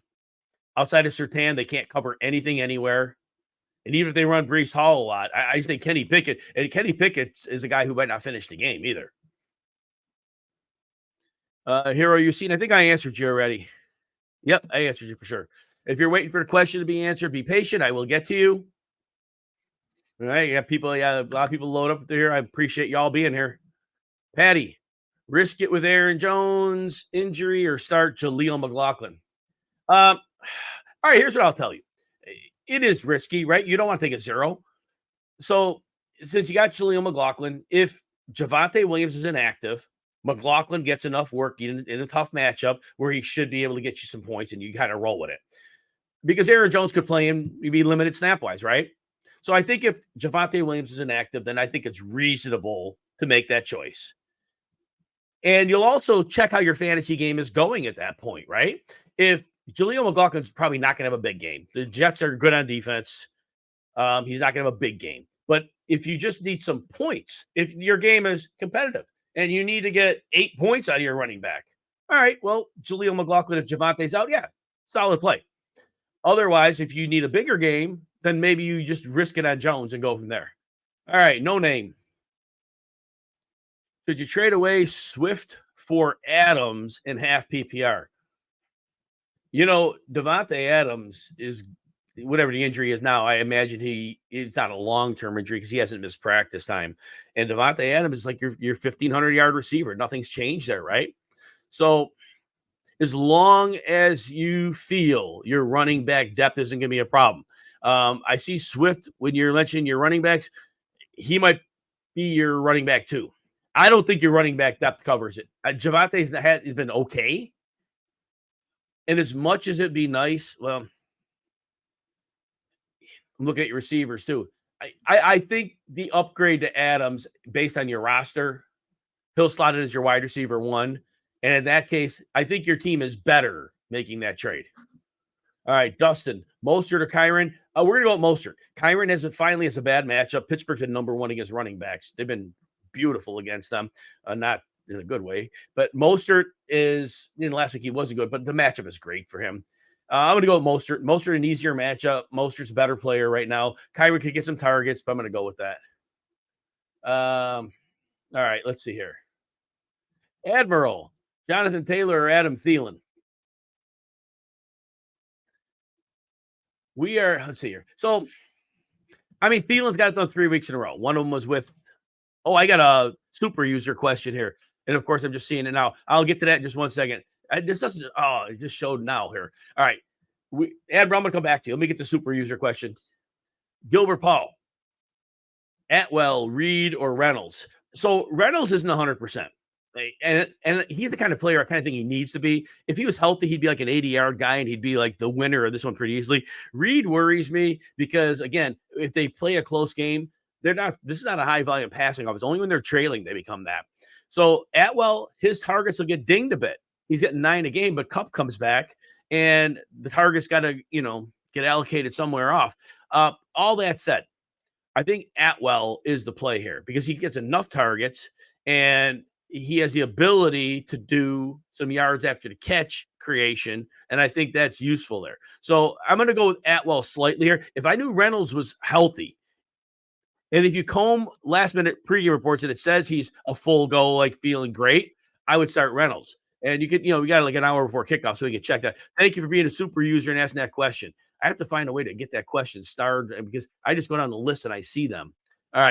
Outside of Surtain, they can't cover anything anywhere. And even if they run Breece Hall a lot, I just think Kenny Pickett is a guy who might not finish the game either. Hero, you've seen, I think I answered you already. Yep, I answered you for sure. If you're waiting for the question to be answered, be patient. I will get to you. All right, a lot of people load up there. I appreciate y'all being here. Patty, risk it with Aaron Jones injury or start Jaleel McLaughlin. All right, here's what I'll tell you. It is risky, right? You don't want to take a zero. So since you got Jaleel McLaughlin, if Javonte Williams is inactive, McLaughlin gets enough work in a tough matchup where he should be able to get you some points and you kind of roll with it. Because Aaron Jones could play him, he'd be limited snap-wise, right? So I think if Javonte Williams is inactive, then I think it's reasonable to make that choice. And you'll also check how your fantasy game is going at that point, right? If Jaleel McLaughlin's probably not going to have a big game. The Jets are good on defense. He's not going to have a big game. But if you just need some points, if your game is competitive, and you need to get 8 points out of your running back. All right, well, Jaleel McLaughlin, if Javonte's out, yeah, solid play. Otherwise, if you need a bigger game, then maybe you just risk it on Jones and go from there. All right, no name. Should you trade away Swift for Adams in half PPR? Devontae Adams is whatever the injury is now, I imagine it's not a long-term injury because he hasn't missed practice time. And Devontae Adams is like your 1,500-yard receiver. Nothing's changed there, right? So as long as you feel your running back depth isn't going to be a problem. I see Swift when you're mentioning your running backs, he might be your running back too. I don't think your running back depth covers it. Javante's has been okay. And as much as it'd be nice, well, I'm looking at your receivers too. I think the upgrade to Adams based on your roster, he'll slot in as your wide receiver one. And in that case, I think your team is better making that trade. All right, Dustin, Mostert or Kyron? We're gonna go with Mostert. Kyron finally has a bad matchup. Pittsburgh's been number one against running backs. They've been beautiful against them, not in a good way. But Mostert is last week he wasn't good, but the matchup is great for him. I'm gonna go with Mostert. Mostert an easier matchup. Mostert's a better player right now. Kyron could get some targets, but I'm gonna go with that. All right, let's see here. Admiral, Jonathan Taylor or Adam Thielen? Let's see here. So, I mean, Thielen's got it done 3 weeks in a row. One of them was with, I got a super user question here. And of course, I'm just seeing it now. I'll get to that in just 1 second. This doesn't, it just showed now here. All right. Admiral, I'm going to come back to you. Let me get the super user question. Gilbert Paul, Atwell, Reed, or Reynolds? So Reynolds isn't 100%. And he's the kind of player I kind of think he needs to be. If he was healthy, he'd be like an 80-yard guy and he'd be like the winner of this one pretty easily. Reed worries me because, again, if they play a close game, this is not a high volume passing offense. Only when they're trailing, they become that. So Atwell, his targets will get dinged a bit. He's getting 9 a game, but Kupp comes back and the targets got to, get allocated somewhere off. All that said, I think Atwell is the play here because he gets enough targets and he has the ability to do some yards after the catch creation, and I think that's useful there. So I'm going to go with Atwell slightly here. If I knew Reynolds was healthy, and if you comb last-minute pregame reports and it says he's a full go, like feeling great, I would start Reynolds. And you could, we got like an hour before kickoff, so we can check that. Thank you for being a super user and asking that question. I have to find a way to get that question started because I just go down the list and I see them. All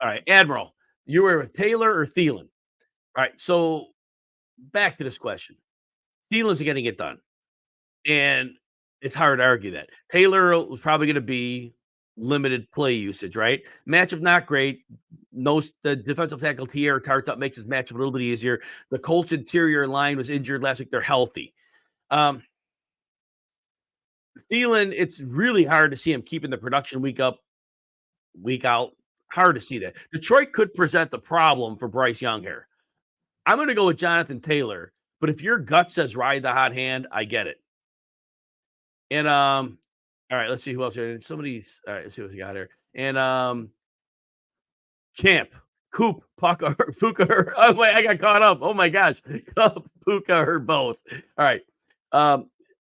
right, Admiral. You were with Taylor or Thielen? All right, so back to this question. Thielen's going to get done, and it's hard to argue that. Taylor was probably going to be limited play usage, right? Matchup not great. The defensive tackle Tierra Tartup makes his matchup a little bit easier. The Colts interior line was injured last week. They're healthy. Thielen, it's really hard to see him keeping the production week up, week out. Hard to see that. Detroit could present the problem for Bryce Young here. I'm going to go with Jonathan Taylor, but if your gut says ride the hot hand, I get it. And all right, let's see who else here. All right, let's see what we got here. And Champ, Coop, Puka. Oh wait, I got caught up. Oh my gosh, Puka or both. All right,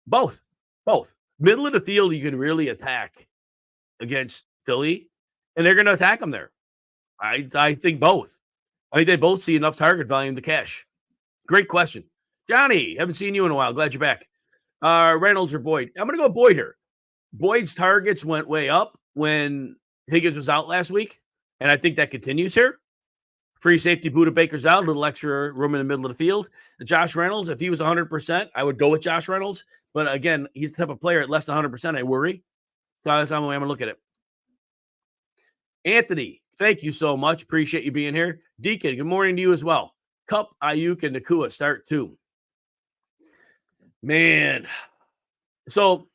both. Middle of the field, you can really attack against Philly. And they're going to attack them there. I think both. I think they both see enough target volume to cash. Great question. Johnny, haven't seen you in a while. Glad you're back. Reynolds or Boyd? I'm going to go Boyd here. Boyd's targets went way up when Higgins was out last week, and I think that continues here. Free safety, Buda Baker's out, a little extra room in the middle of the field. Josh Reynolds, if he was 100%, I would go with Josh Reynolds. But again, he's the type of player at less than 100%, I worry. So that's how I'm going to look at it. Anthony, thank you so much. Appreciate you being here. Deacon, good morning to you as well. Kupp, Ayuk, and Nakua start too. Man. So,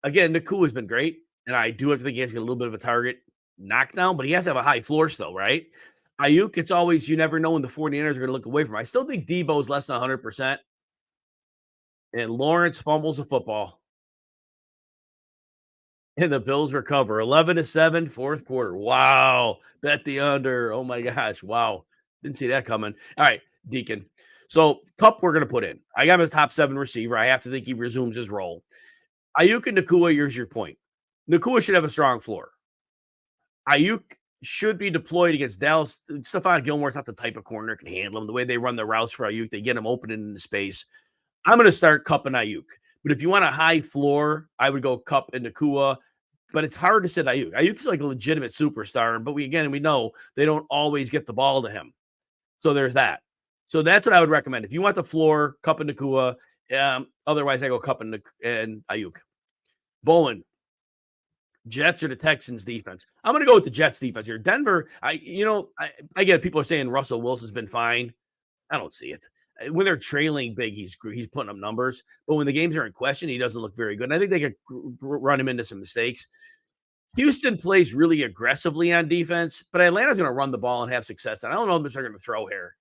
again, Nakua's been great, and I do have to think he has to get a little bit of a target knockdown, but he has to have a high floor still, right? Ayuk, it's always, you never know when the 49ers are going to look away from him. I still think Debo's less than 100%, and Lawrence fumbles the football. And the Bills recover 11-7, fourth quarter. Wow. Bet the under. Oh my gosh. Wow. Didn't see that coming. All right, Deacon. So Kupp, we're going to put in. I got him as top 7 receiver. I have to think he resumes his role. Ayuk and Nakua, here's your point. Nakua should have a strong floor. Ayuk should be deployed against Dallas. Stephon Gilmore's not the type of corner that can handle him. The way they run the routes for Ayuk, they get him open in the space. I'm going to start Kupp and Ayuk. But if you want a high floor, I would go Cup and Nakua. But it's hard to sit Ayuk. Ayuk's like a legitimate superstar, but we know they don't always get the ball to him. So there's that. So that's what I would recommend. If you want the floor, Cup and Nakua. Otherwise, I go Cup and Ayuk. Bowen, Jets or the Texans defense? I'm going to go with the Jets defense here. Denver, I get people are saying Russell Wilson's been fine. I don't see it. When they're trailing big, he's putting up numbers. But when the games are in question, he doesn't look very good. And I think they could run him into some mistakes. Houston plays really aggressively on defense, but Atlanta's going to run the ball and have success. And I don't know if they're going to throw here.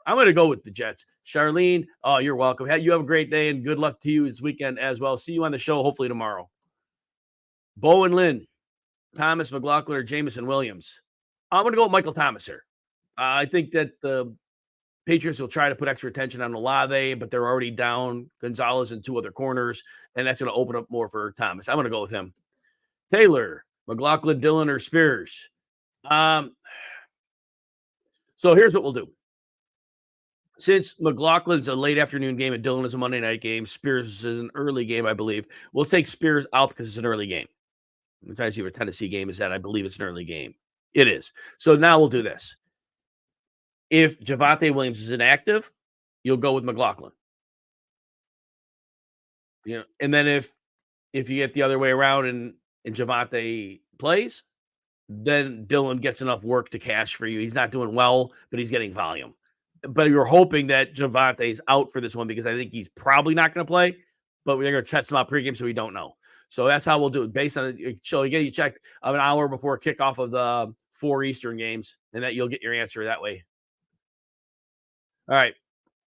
I'm going to go with the Jets. Charlene, oh, you're welcome. You have a great day and good luck to you this weekend as well. See you on the show hopefully tomorrow. Bowen Lynn, Thomas McLaughlin, or Jameson Williams. I'm going to go with Michael Thomas here. I think that the Patriots will try to put extra attention on Olave, but they're already down Gonzalez and two other corners, and that's going to open up more for Thomas. I'm going to go with him. Taylor, McLaughlin, Dillon, or Spears. So here's what we'll do. Since McLaughlin's a late afternoon game and Dillon is a Monday night game, Spears is an early game, I believe. We'll take Spears out because it's an early game. I'm trying to see what Tennessee game is at. I believe it's an early game. It is. So now we'll do this. If Javonte Williams is inactive, you'll go with McLaughlin. And then if you get the other way around and Javonte plays, then Dillon gets enough work to cash for you. He's not doing well, but he's getting volume. But you're hoping that Javonte is out for this one because I think he's probably not going to play, but we're going to test him out pregame, so we don't know. So that's how we'll do it based on it. So you get you checked an hour before kickoff of the 4 Eastern games, and that you'll get your answer that way. All right,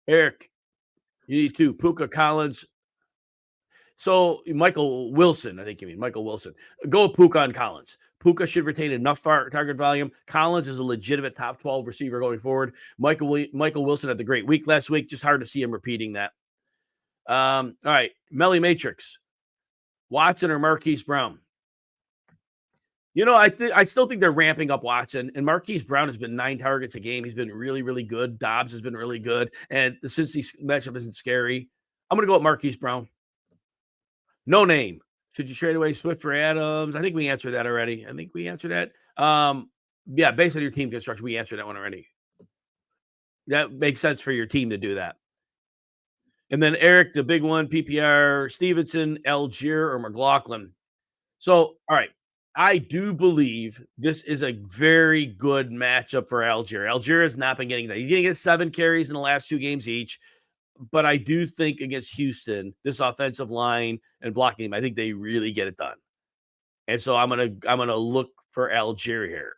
Eric, you need two. Puka, Collins. So Michael Wilson, I think you mean Michael Wilson. Go with Puka and Collins. Puka should retain enough target volume. Collins is a legitimate top 12 receiver going forward. Michael Wilson had the great week last week. Just hard to see him repeating that. All right, Melly Matrix. Watson or Marquise Brown? I still think they're ramping up Watson, and Marquise Brown has been 9 targets a game. He's been really, really good. Dobbs has been really good, and the Cincy matchup isn't scary. I'm going to go with Marquise Brown. No name. Should you trade away Swift for Adams? I think we answered that already. Yeah, based on your team construction, we answered that one already. That makes sense for your team to do that. And then Eric, the big one, PPR, Stevenson, Algier, or McLaughlin. So, all right. I do believe this is a very good matchup for Algier. Algier has not been getting that. He's going to get 7 carries in the last 2 games each. But I do think against Houston, this offensive line and blocking him, I think they really get it done. And so I'm gonna look for Algier here.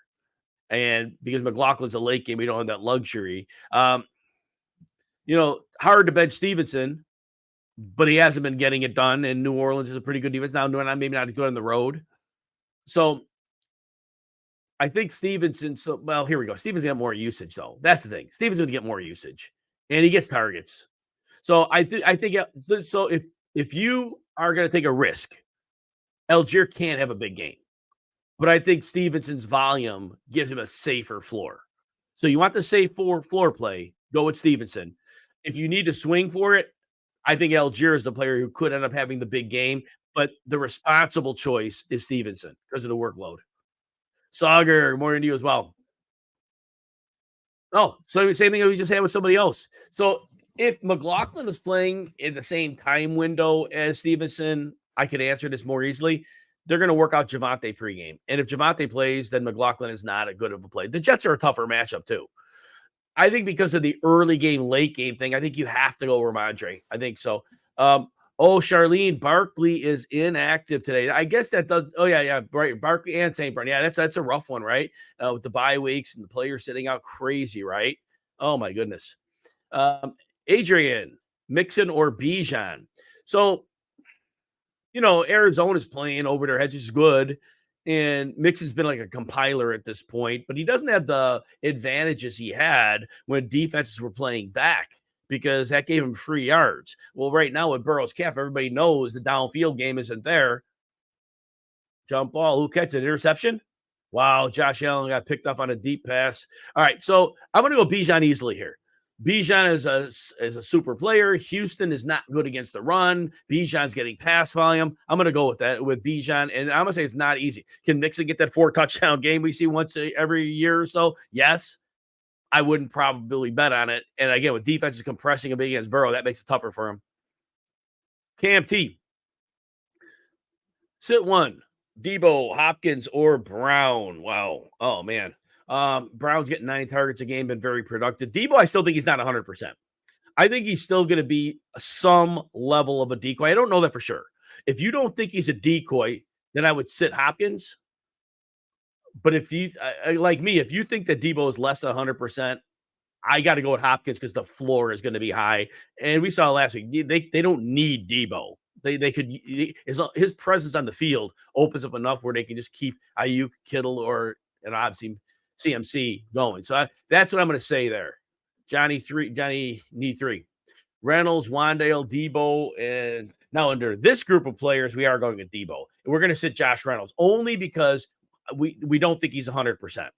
And because McLaughlin's a late game, we don't have that luxury. Hard to bench Stevenson, but he hasn't been getting it done. And New Orleans is a pretty good defense now. Maybe not good on the road. So I think Stevenson. So here we go. Stevenson's got more usage, though. That's the thing. Stevenson's gonna get more usage, and he gets targets. So I think so. If you are going to take a risk, Algier can't have a big game, but I think Stevenson's volume gives him a safer floor. So you want the safe floor play, go with Stevenson. If you need to swing for it, I think Algier is the player who could end up having the big game, but the responsible choice is Stevenson because of the workload. Sauger, morning to you as well. Oh, so same thing we just had with somebody else. So if McLaughlin is playing in the same time window as Stevenson, I could answer this more easily. They're going to work out Javonte pregame. And if Javonte plays, then McLaughlin is not a good of a play. The Jets are a tougher matchup, too. I think because of the early game, late game thing, I think you have to go Ramondre. I think so. Charlene, Barkley is inactive today. I guess that does. Oh, yeah, right. Barkley and St. Brown. Yeah, that's a rough one, right? With the bye weeks and the players sitting out crazy, right? Oh, my goodness. Adrian, Mixon or Bijan. So, Arizona's playing over their heads, which is good. And Mixon's been like a compiler at this point, but he doesn't have the advantages he had when defenses were playing back because that gave him free yards. Well, right now with Burrow's calf, everybody knows the downfield game isn't there. Jump ball. Who catches an interception? Wow, Josh Allen got picked up on a deep pass. All right, so I'm going to go Bijan easily here. Bijan is a super player. Houston is not good against the run. Bijan's getting pass volume. I'm going to go with that with Bijan, and I'm going to say it's not easy. Can Mixon get that 4 touchdown game we see once every year or so? Yes. I wouldn't probably bet on it. And again, with defenses compressing a bit against Burrow, that makes it tougher for him. Cam T, sit one. Debo, Hopkins, or Brown. Wow. Oh man. Brown's getting 9 targets a game, been very productive. Debo, I still think he's not 100%. I think he's still going to be some level of a decoy. I don't know that for sure. If you don't think he's a decoy, then I would sit Hopkins. But if you like me, if you think that Debo is less than 100%, I got to go with Hopkins because the floor is going to be high. And we saw last week they don't need Debo. They could his presence on the field opens up enough where they can just keep Ayuk, Kittle, or and obviously CMC going. So that's what I'm going to say there. Johnny need 3. Reynolds, Wandale, Debo, and now under this group of players, we are going with Debo. And we're going to sit Josh Reynolds only because we don't think he's 100%.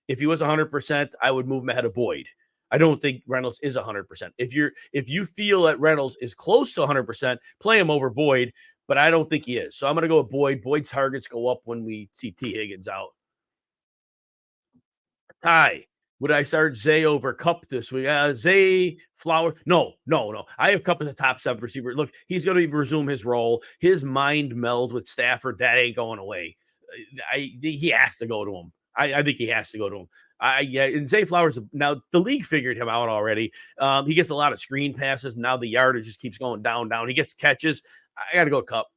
If he was 100%, I would move him ahead of Boyd. I don't think Reynolds is 100%. If you feel that Reynolds is close to 100%, play him over Boyd, but I don't think he is. So I'm going to go with Boyd. Boyd's targets go up when we see T. Higgins out. Ty, would I start Zay over Cup this week? Zay, Flower? No. I have Cup as a top 7 receiver. Look, he's going to resume his role. His mind meld with Stafford, that ain't going away. He has to go to him. I think he has to go to him. And Zay Flowers, now the league figured him out already. He gets a lot of screen passes. Now the yardage just keeps going down. He gets catches. I got to go Cup.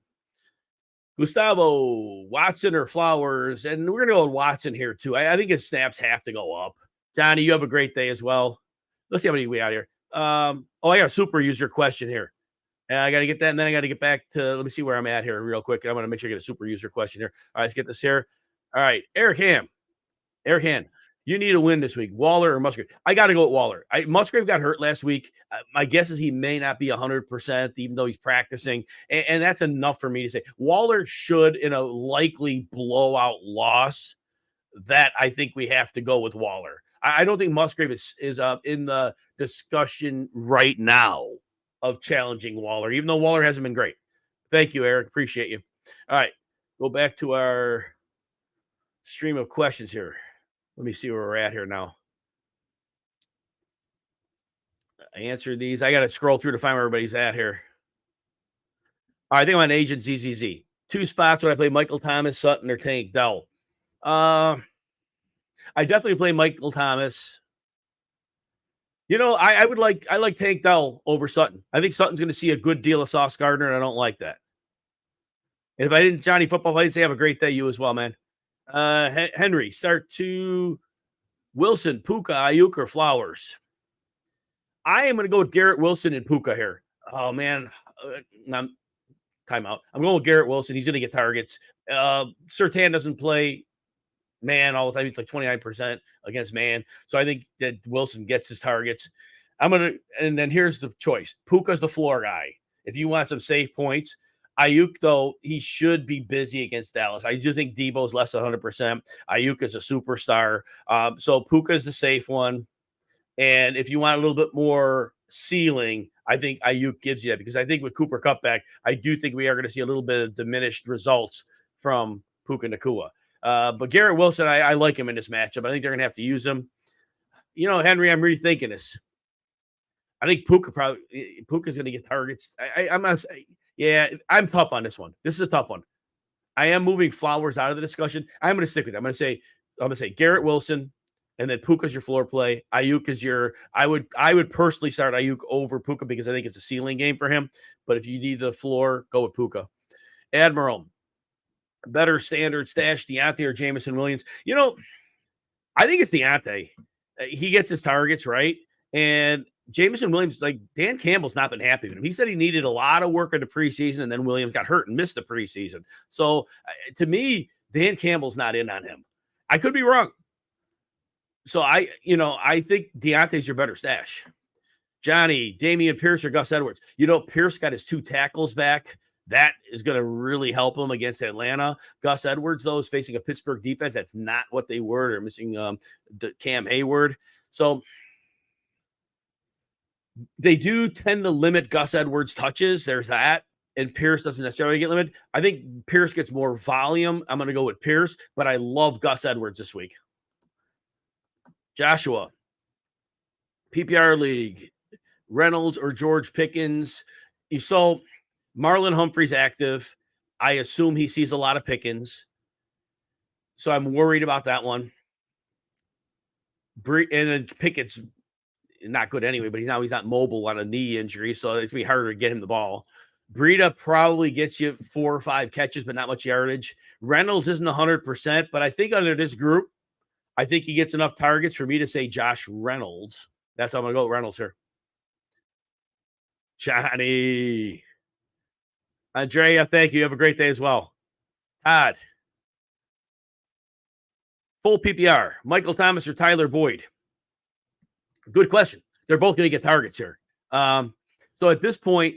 Gustavo, Watson or Flowers, and we're going to go with Watson here too. I think his snaps have to go up. Johnny, you have a great day as well. Let's see how many we out here. I got a super user question here. I got to get that, and then I got to get back to, let me see where I'm at here real quick. I'm going to make sure I get a super user question here. All right, let's get this here. All right, Eric Ham, you need a win this week. Waller or Musgrave? I got to go with Waller. Musgrave got hurt last week. My guess is he may not be 100%, even though he's practicing. And that's enough for me to say. Waller should, in a likely blowout loss, that I think we have to go with Waller. I don't think Musgrave is in the discussion right now of challenging Waller, even though Waller hasn't been great. Thank you, Eric. Appreciate you. All right. Go back to our stream of questions here. Let me see where we're at here now. I answered these. I got to scroll through to find where everybody's at here. All right, I think I'm on Agent ZZZ. 2 spots when I play Michael Thomas, Sutton, or Tank Dell. I definitely play Michael Thomas. I like Tank Dell over Sutton. I think Sutton's going to see a good deal of Sauce Gardner, and I don't like that. And if I didn't, Johnny Football, I'd say have a great day. You as well, man. Henry, start to Wilson, Puka, Ayuk, or Flowers. I am going to go with Garrett Wilson and Puka here. Oh, man. Timeout. I'm going with Garrett Wilson. He's going to get targets. Surtain doesn't play man all the time. He's like 29% against man. So I think that Wilson gets his targets. And then here's the choice. Puka's the floor guy. If you want some safe points, Ayuk, though, he should be busy against Dallas. I do think Debo's less than 100%. Ayuk is a superstar. So Puka's the safe one. And if you want a little bit more ceiling, I think Ayuk gives you that, because I think with Cooper Kupp back, I do think we are going to see a little bit of diminished results from Puka Nacua. But Garrett Wilson, I like him in this matchup. I think they're going to have to use him. Henry, I'm rethinking this. I think Puka's going to get targets. I'm going to say, yeah, I'm tough on this one. This is a tough one. I am moving Flowers out of the discussion. I'm going to stick with it. I'm going to say Garrett Wilson, and then Puka's your floor play. Ayuk is your. I would personally start Ayuk over Puka because I think it's a ceiling game for him. But if you need the floor, go with Puka. Admiral, better standard stash, Deontay or Jameson Williams. I think it's Deontay. He gets his targets right, and Jameson Williams, like Dan Campbell's not been happy with him. He said he needed a lot of work in the preseason, and then Williams got hurt and missed the preseason. So to me, Dan Campbell's not in on him. I could be wrong. So I think Deontay's your better stash. Johnny, Dameon Pierce or Gus Edwards. Pierce got his 2 tackles back. That is going to really help him against Atlanta. Gus Edwards, though, is facing a Pittsburgh defense. That's not what they were. They're missing Cam Hayward. So They do tend to limit Gus Edwards' touches. There's that. And Pierce doesn't necessarily get limited. I think Pierce gets more volume. I'm going to go with Pierce, but I love Gus Edwards this week. Joshua, PPR League, Reynolds or George Pickens. So Marlon Humphrey's active. I assume he sees a lot of Pickens. So I'm worried about that one. And then Pickett's not good anyway, but he's not mobile on a knee injury, so it's gonna be harder to get him the ball. Breida probably gets you 4 or 5 catches, but not much yardage. Reynolds isn't 100%, but I think under this group, I think he gets enough targets for me to say Josh Reynolds. That's how I'm gonna go with Reynolds here. Johnny. Andrea, thank you. Have a great day as well. Todd. Full PPR. Michael Thomas or Tyler Boyd? Good question. They're both going to get targets here. So at this point,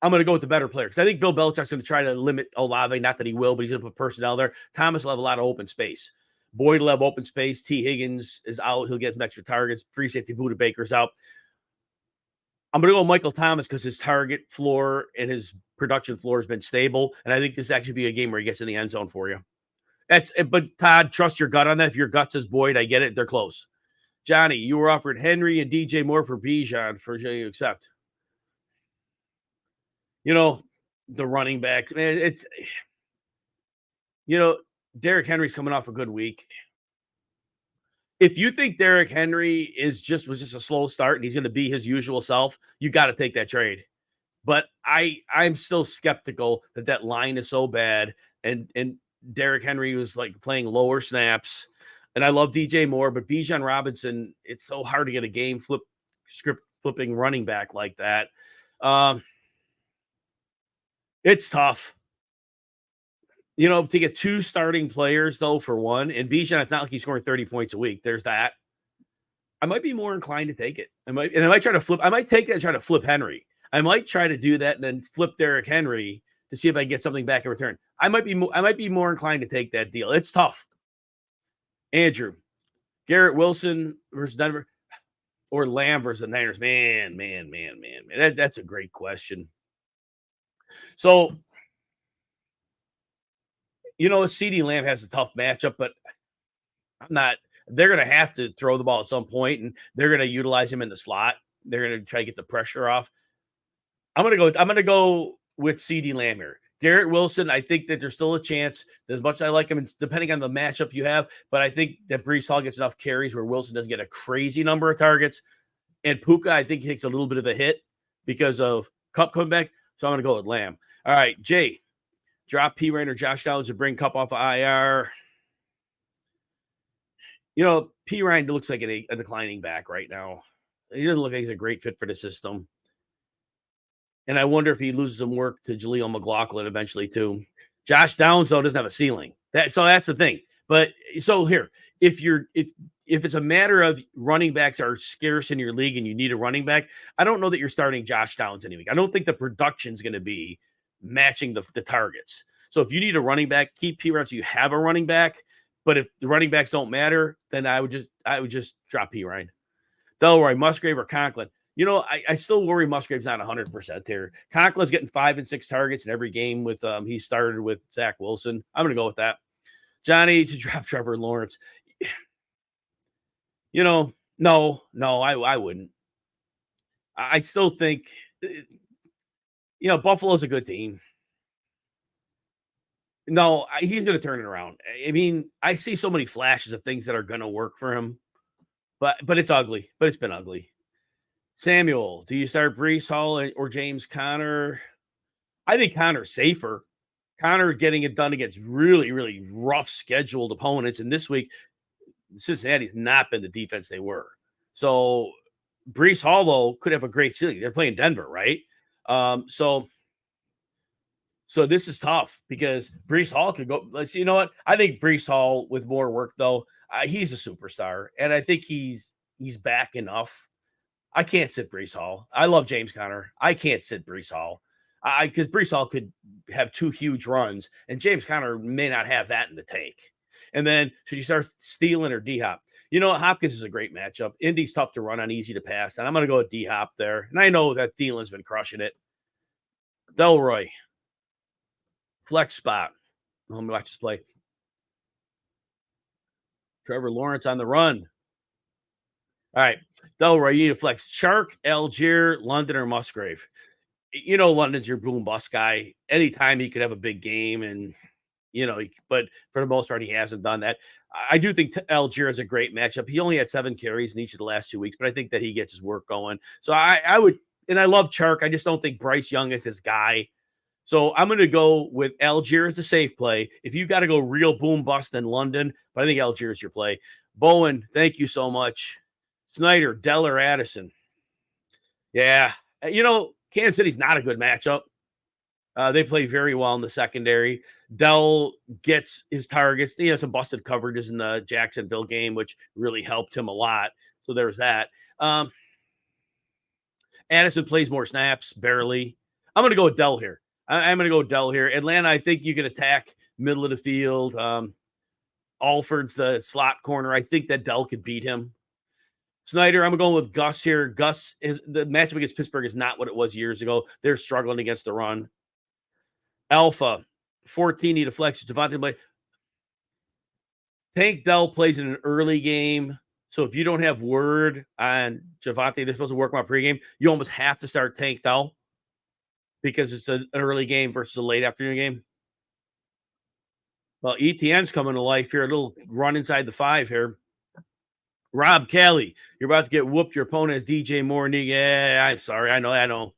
I'm going to go with the better player because I think Bill Belichick's going to try to limit Olave. Not that he will, but he's going to put personnel there. Thomas will have a lot of open space. Boyd will have open space. T. Higgins is out. He'll get some extra targets. Free safety Buda Baker's out. I'm going to go with Michael Thomas because his target floor and his production floor has been stable. And I think this actually be a game where he gets in the end zone for you. But Todd, trust your gut on that. If your gut says Boyd, I get it. They're close. Johnny, you were offered Henry and DJ Moore for Bijan. For you accept. The running backs, man, it's Derrick Henry's coming off a good week. If you think Derrick Henry was just a slow start and he's going to be his usual self, you got to take that trade. But I'm still skeptical that line is so bad, and Derrick Henry was like playing lower snaps. And I love DJ Moore, but Bijan Robinson, it's so hard to get a game script flipping running back like that. It's tough. To get 2 starting players, though, for one. And Bijan, it's not like he's scoring 30 points a week. There's that. I might be more inclined to take it. I might try to flip. I might take it and try to flip Henry. I might try to do that and then flip Derrick Henry to see if I can get something back in return. I might be more inclined to take that deal. It's tough. Andrew, Garrett Wilson versus Denver or Lamb versus the Niners. Man. That's a great question. So, CeeDee Lamb has a tough matchup, but they're going to have to throw the ball at some point, and they're going to utilize him in the slot. They're going to try to get the pressure off. I'm going to go with CeeDee Lamb here. Garrett Wilson, I think that there's still a chance. As much as I like him, it's depending on the matchup you have, but I think that Breece Hall gets enough carries where Wilson doesn't get a crazy number of targets. And Puka, I think, takes a little bit of a hit because of Kupp coming back. So I'm going to go with Lamb. All right, Jay, drop P. Ryan or Josh Downs to bring Kupp off of IR. P. Ryan looks like a declining back right now. He doesn't look like he's a great fit for the system. And I wonder if he loses some work to Jaleel McLaughlin eventually too. Josh Downs, though, doesn't have a ceiling. So that's the thing. But so here, if it's a matter of running backs are scarce in your league and you need a running back, I don't know that you're starting Josh Downs any week. I don't think the production's going to be matching the targets. So if you need a running back, keep P. Ryan so you have a running back. But if the running backs don't matter, then I would just drop P. Ryan. Delroy, Musgrave, or Conklin. I still worry Musgrave's not 100% here. Conklin's getting 5 and 6 targets in every game with he started with Zach Wilson. I'm going to go with that. Johnny to drop Trevor Lawrence. No, I wouldn't. I still think, Buffalo's a good team. No, he's going to turn it around. I mean, I see so many flashes of things that are going to work for him, but it's ugly. But it's been ugly. Samuel, do you start Breece Hall or James Conner? I think Conner's safer. Conner getting it done against really, really rough scheduled opponents. And this week, Cincinnati's not been the defense they were. So Breece Hall, though, could have a great ceiling. They're playing Denver, right? So this is tough because Breece Hall could go. You know what? I think Breece Hall with more work, though, he's a superstar. And I think he's back enough. I can't sit Breece Hall. I love James Conner. I can't sit Breece Hall. Because Breece Hall could have 2 huge runs, and James Conner may not have that in the tank. And then should you start stealing or D Hop? You know, Hopkins is a great matchup. Indy's tough to run on, easy to pass. And I'm going to go with D Hop there. And I know that Thielen's been crushing it. Delroy, flex spot. Let me watch this play. Trevor Lawrence on the run. All right. Delroy, you need to flex Chark, Algier, London, or Musgrave. You know, London's your boom bust guy. Anytime he could have a big game, and but for the most part, he hasn't done that. I do think Algier is a great matchup. He only had 7 carries in each of the last 2 weeks, but I think that he gets his work going. So I would, and I love Chark. I just don't think Bryce Young is his guy. So I'm going to go with Algier as the safe play. If you got to go real boom bust, then London, but I think Algier is your play. Bowen, thank you so much. Snyder, Dell, or Addison. Yeah. Kansas City's not a good matchup. They play very well in the secondary. Dell gets his targets. He has some busted coverages in the Jacksonville game, which really helped him a lot. So there's that. Addison plays more snaps, barely. I'm going to go with Dell here. I'm going to go with Dell here. Atlanta, I think you can attack middle of the field. Alford's the slot corner. I think that Dell could beat him. Snyder, I'm going with Gus here. Gus, the matchup against Pittsburgh is not what it was years ago. They're struggling against the run. Alpha, 14 need to flex. Javonte play. Tank Dell plays in an early game. So if you don't have word on Javonte, they're supposed to work on pregame, you almost have to start Tank Dell because it's an early game versus a late afternoon game. Well, ETN's coming to life here. A little run inside the 5 here. Rob Kelly, you're about to get whooped. Your opponent is DJ Moore. Yeah, I'm sorry. I know.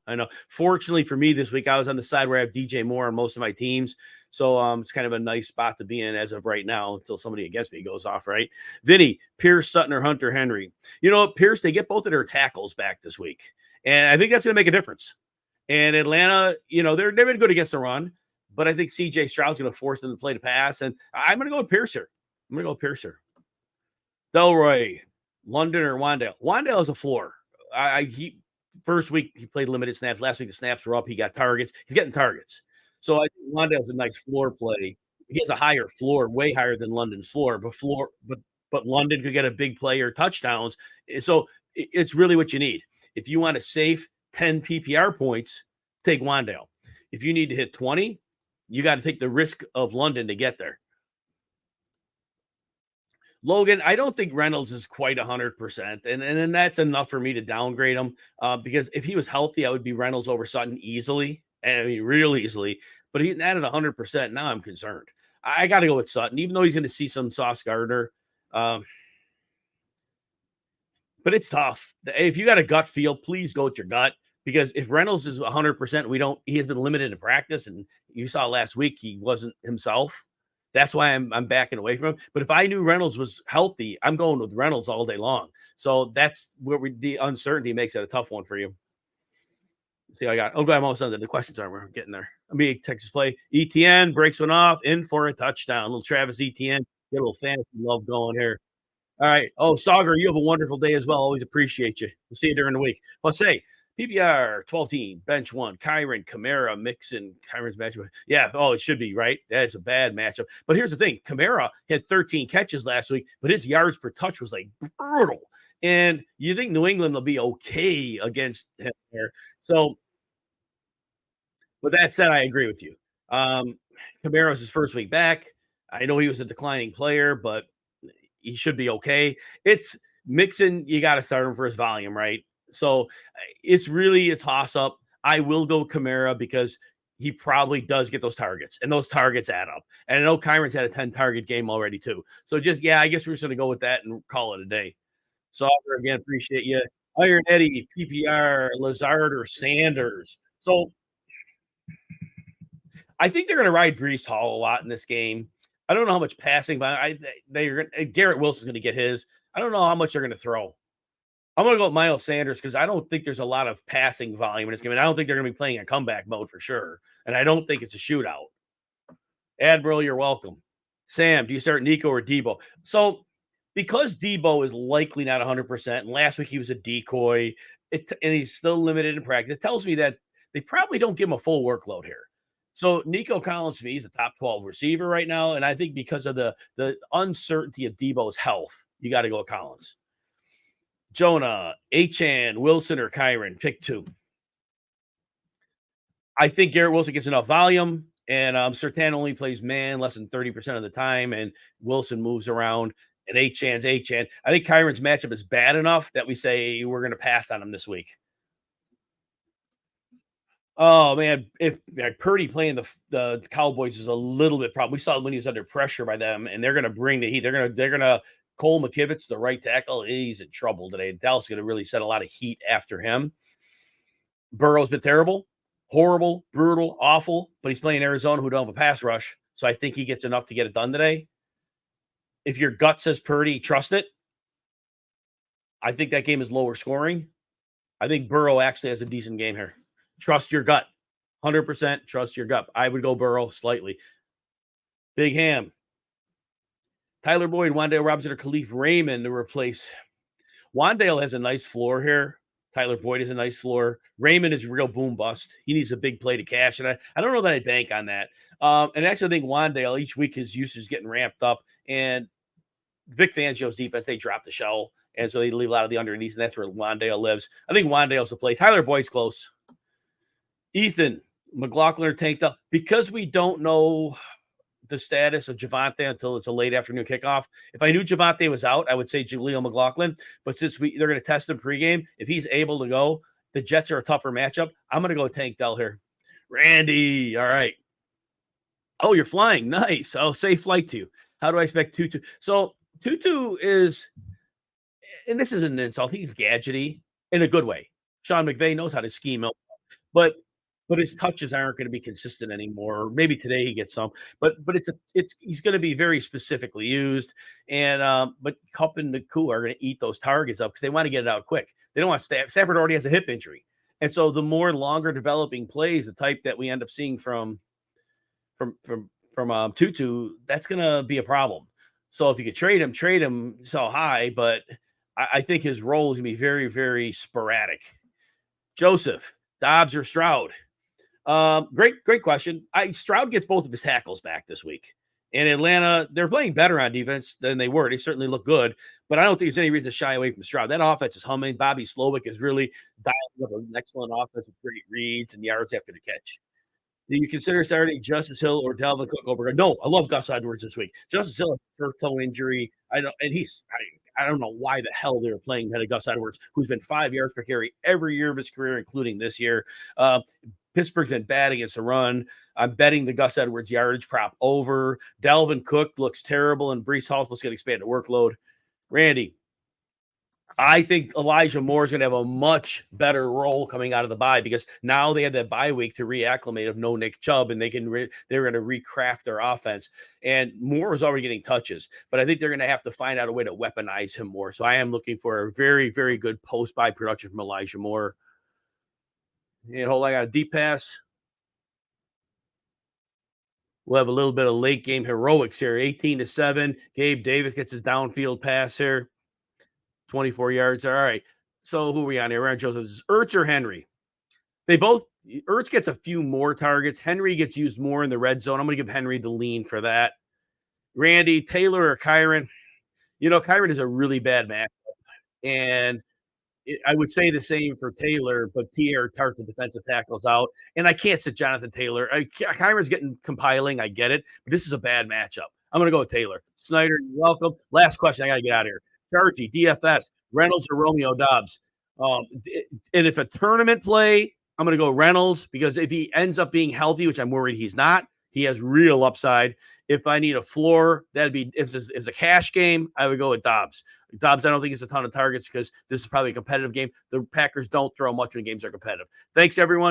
Fortunately for me this week, I was on the side where I have DJ Moore on most of my teams. So it's kind of a nice spot to be in as of right now until somebody against me goes off, right? Vinny, Pierce, Sutton, or Hunter Henry. You know what, Pierce, they get both of their tackles back this week. And I think that's going to make a difference. And Atlanta, they've been good against the run, but I think CJ Stroud's going to force them to play the pass. And I'm going to go with Pierce here. Delroy, London, or Wandale. Wandale is a floor. First week he played limited snaps. Last week the snaps were up. He got targets. He's getting targets. So I think Wandale's a nice floor play. He has a higher floor, way higher than London's floor. But London could get a big play or touchdowns. So it's really what you need. If you want a safe 10 PPR points, take Wandale. If you need to hit 20, you got to take the risk of London to get there. Logan, I don't think Reynolds is quite 100%. And then that's enough for me to downgrade him because if he was healthy, I would be Reynolds over Sutton easily. I mean, real easily. But he's not at 100%. Now I'm concerned. I got to go with Sutton, even though he's going to see some Sauce Gardner. But it's tough. If you got a gut feel, please go with your gut. Because if Reynolds is 100%, he has been limited in practice. And you saw last week, he wasn't himself. That's why I'm backing away from him. But if I knew Reynolds was healthy, I'm going with Reynolds all day long. So that's where the uncertainty makes it a tough one for you. See, I'm almost done. The questions are we're getting there. Texas play. ETN breaks one off, in for a touchdown. Little Travis Etienne, get a little fantasy love going here. All right. Oh, Sauger, you have a wonderful day as well. Always appreciate you. We'll see you during the week. Well, say PPR 12 team, bench 1, Kyron, Kamara, Mixon, Kyron's matchup. Yeah, it should be, right? That's a bad matchup. But here's the thing. Kamara had 13 catches last week, but his yards per touch was like brutal. And you think New England will be okay against him there. So, with that said, I agree with you. Kamara's his first week back. I know he was a declining player, but he should be okay. It's Mixon, you got to start him for his volume, right? So it's really a toss-up. I will go Kamara because he probably does get those targets, and those targets add up. And I know Kyron's had a 10-target game already too. So I guess we're just going to go with that and call it a day. So again, appreciate you. Iron Eddie, PPR, Lazard, or Sanders. So I think they're going to ride Breece Hall a lot in this game. I don't know how much passing, but Garrett Wilson's going to get his. I don't know how much they're going to throw. I'm going to go with Miles Sanders because I don't think there's a lot of passing volume in this game. And I don't think they're going to be playing a comeback mode for sure. And I don't think it's a shootout. Admiral, you're welcome. Sam, do you start Nico or Debo? So because Debo is likely not 100%, and last week he was a decoy, and he's still limited in practice, it tells me that they probably don't give him a full workload here. So Nico Collins to me is a top 12 receiver right now. And I think because of the uncertainty of Debo's health, you got to go with Collins. Jonah, Achan, Wilson, or Kyron. Pick two. I think Garrett Wilson gets enough volume, and Sertan only plays man less than 30% of the time, and Wilson moves around. And Achan's Achan. I think Kyron's matchup is bad enough that we say we're going to pass on him this week. Oh man, if Purdy playing the Cowboys is a little bit problem. We saw when he was under pressure by them, and they're going to bring the heat. They're gonna Cole McKivitz, the right tackle. He's in trouble today. Dallas going to really set a lot of heat after him. Burrow's been terrible, horrible, brutal, awful, but he's playing Arizona, who don't have a pass rush. So I think he gets enough to get it done today. If your gut says Purdy, trust it. I think that game is lower scoring. I think Burrow actually has a decent game here. Trust your gut. 100% trust your gut. I would go Burrow slightly. Big Ham. Tyler Boyd, Wandale Robinson, or Khalif Raymond to replace. Wandale has a nice floor here. Tyler Boyd has a nice floor. Raymond is a real boom bust. He needs a big play to cash. And I don't know that I bank on that. And actually, I think Wandale, each week his usage is getting ramped up. And Vic Fangio's defense, they drop the shell. And so they leave a lot of the underneath. And that's where Wandale lives. I think Wandale's the play. Tyler Boyd's close. Ethan, McLaughlin or Tank Dell. Because we don't know the status of Javonte until it's a late afternoon kickoff. If I knew Javonte was out, I would say Jaleel McLaughlin. But since they're going to test him pregame, if he's able to go, the Jets are a tougher matchup. I'm going to go Tank Dell here. Randy, all right. Oh, you're flying. Nice. I'll safe flight to you. How do I expect Tutu? So Tutu is, and this isn't an insult, he's gadgety in a good way. Sean McVay knows how to scheme out. But his touches aren't going to be consistent anymore. Maybe today he gets some, but he's going to be very specifically used. And but Kupp and Naku are going to eat those targets up because they want to get it out quick. They don't want Stafford already has a hip injury, and so the more longer developing plays, the type that we end up seeing from Tutu, that's going to be a problem. So if you could trade him so high, but I think his role is going to be very, very sporadic. Joseph, Dobbs or Stroud? Great question. Stroud gets both of his tackles back this week. In Atlanta, they're playing better on defense than they were. They certainly look good, but I don't think there's any reason to shy away from Stroud. That offense is humming. Bobby Slovic is really dialing up an excellent offense with great reads and yards after the catch. Do you consider starting Justice Hill or Dalvin Cook over? No, I love Gus Edwards this week. Justice Hill has a turf toe injury. I don't know why the hell they were playing ahead of Gus Edwards, who's been 5 yards per carry every year of his career, including this year. Pittsburgh's been bad against the run. I'm betting the Gus Edwards yardage prop over. Dalvin Cook looks terrible, and Breece Hall's supposed to get expanded workload. Randy, I think Elijah Moore is going to have a much better role coming out of the bye because now they have that bye week to reacclimate of no Nick Chubb, and they're going to recraft their offense. And Moore is already getting touches, but I think they're going to have to find out a way to weaponize him more. So I am looking for a very, very good post-bye production from Elijah Moore. And hold on, I got a deep pass. We'll have a little bit of late game heroics here. 18-7. Gabe Davis gets his downfield pass here. 24 yards. All right. So who are we on here? We're on Joseph. Ertz or Henry? Ertz gets a few more targets. Henry gets used more in the red zone. I'm going to give Henry the lean for that. Randy, Taylor or Kyron? Kyron is a really bad matchup. And I would say the same for Taylor, but T.R. Tart, the defensive tackle's out. And I can't sit Jonathan Taylor. Kyron's getting compiling. I get it. But this is a bad matchup. I'm going to go with Taylor. Snyder, you're welcome. Last question. I got to get out of here. Chargy, DFS, Reynolds or Romeo Dobbs. And if a tournament play, I'm going to go Reynolds because if he ends up being healthy, which I'm worried he's not, he has real upside. If I need a floor, that'd be if it's a cash game, I would go with Dobbs. Dobbs, I don't think it's a ton of targets because this is probably a competitive game. The Packers don't throw much when games are competitive. Thanks, everyone.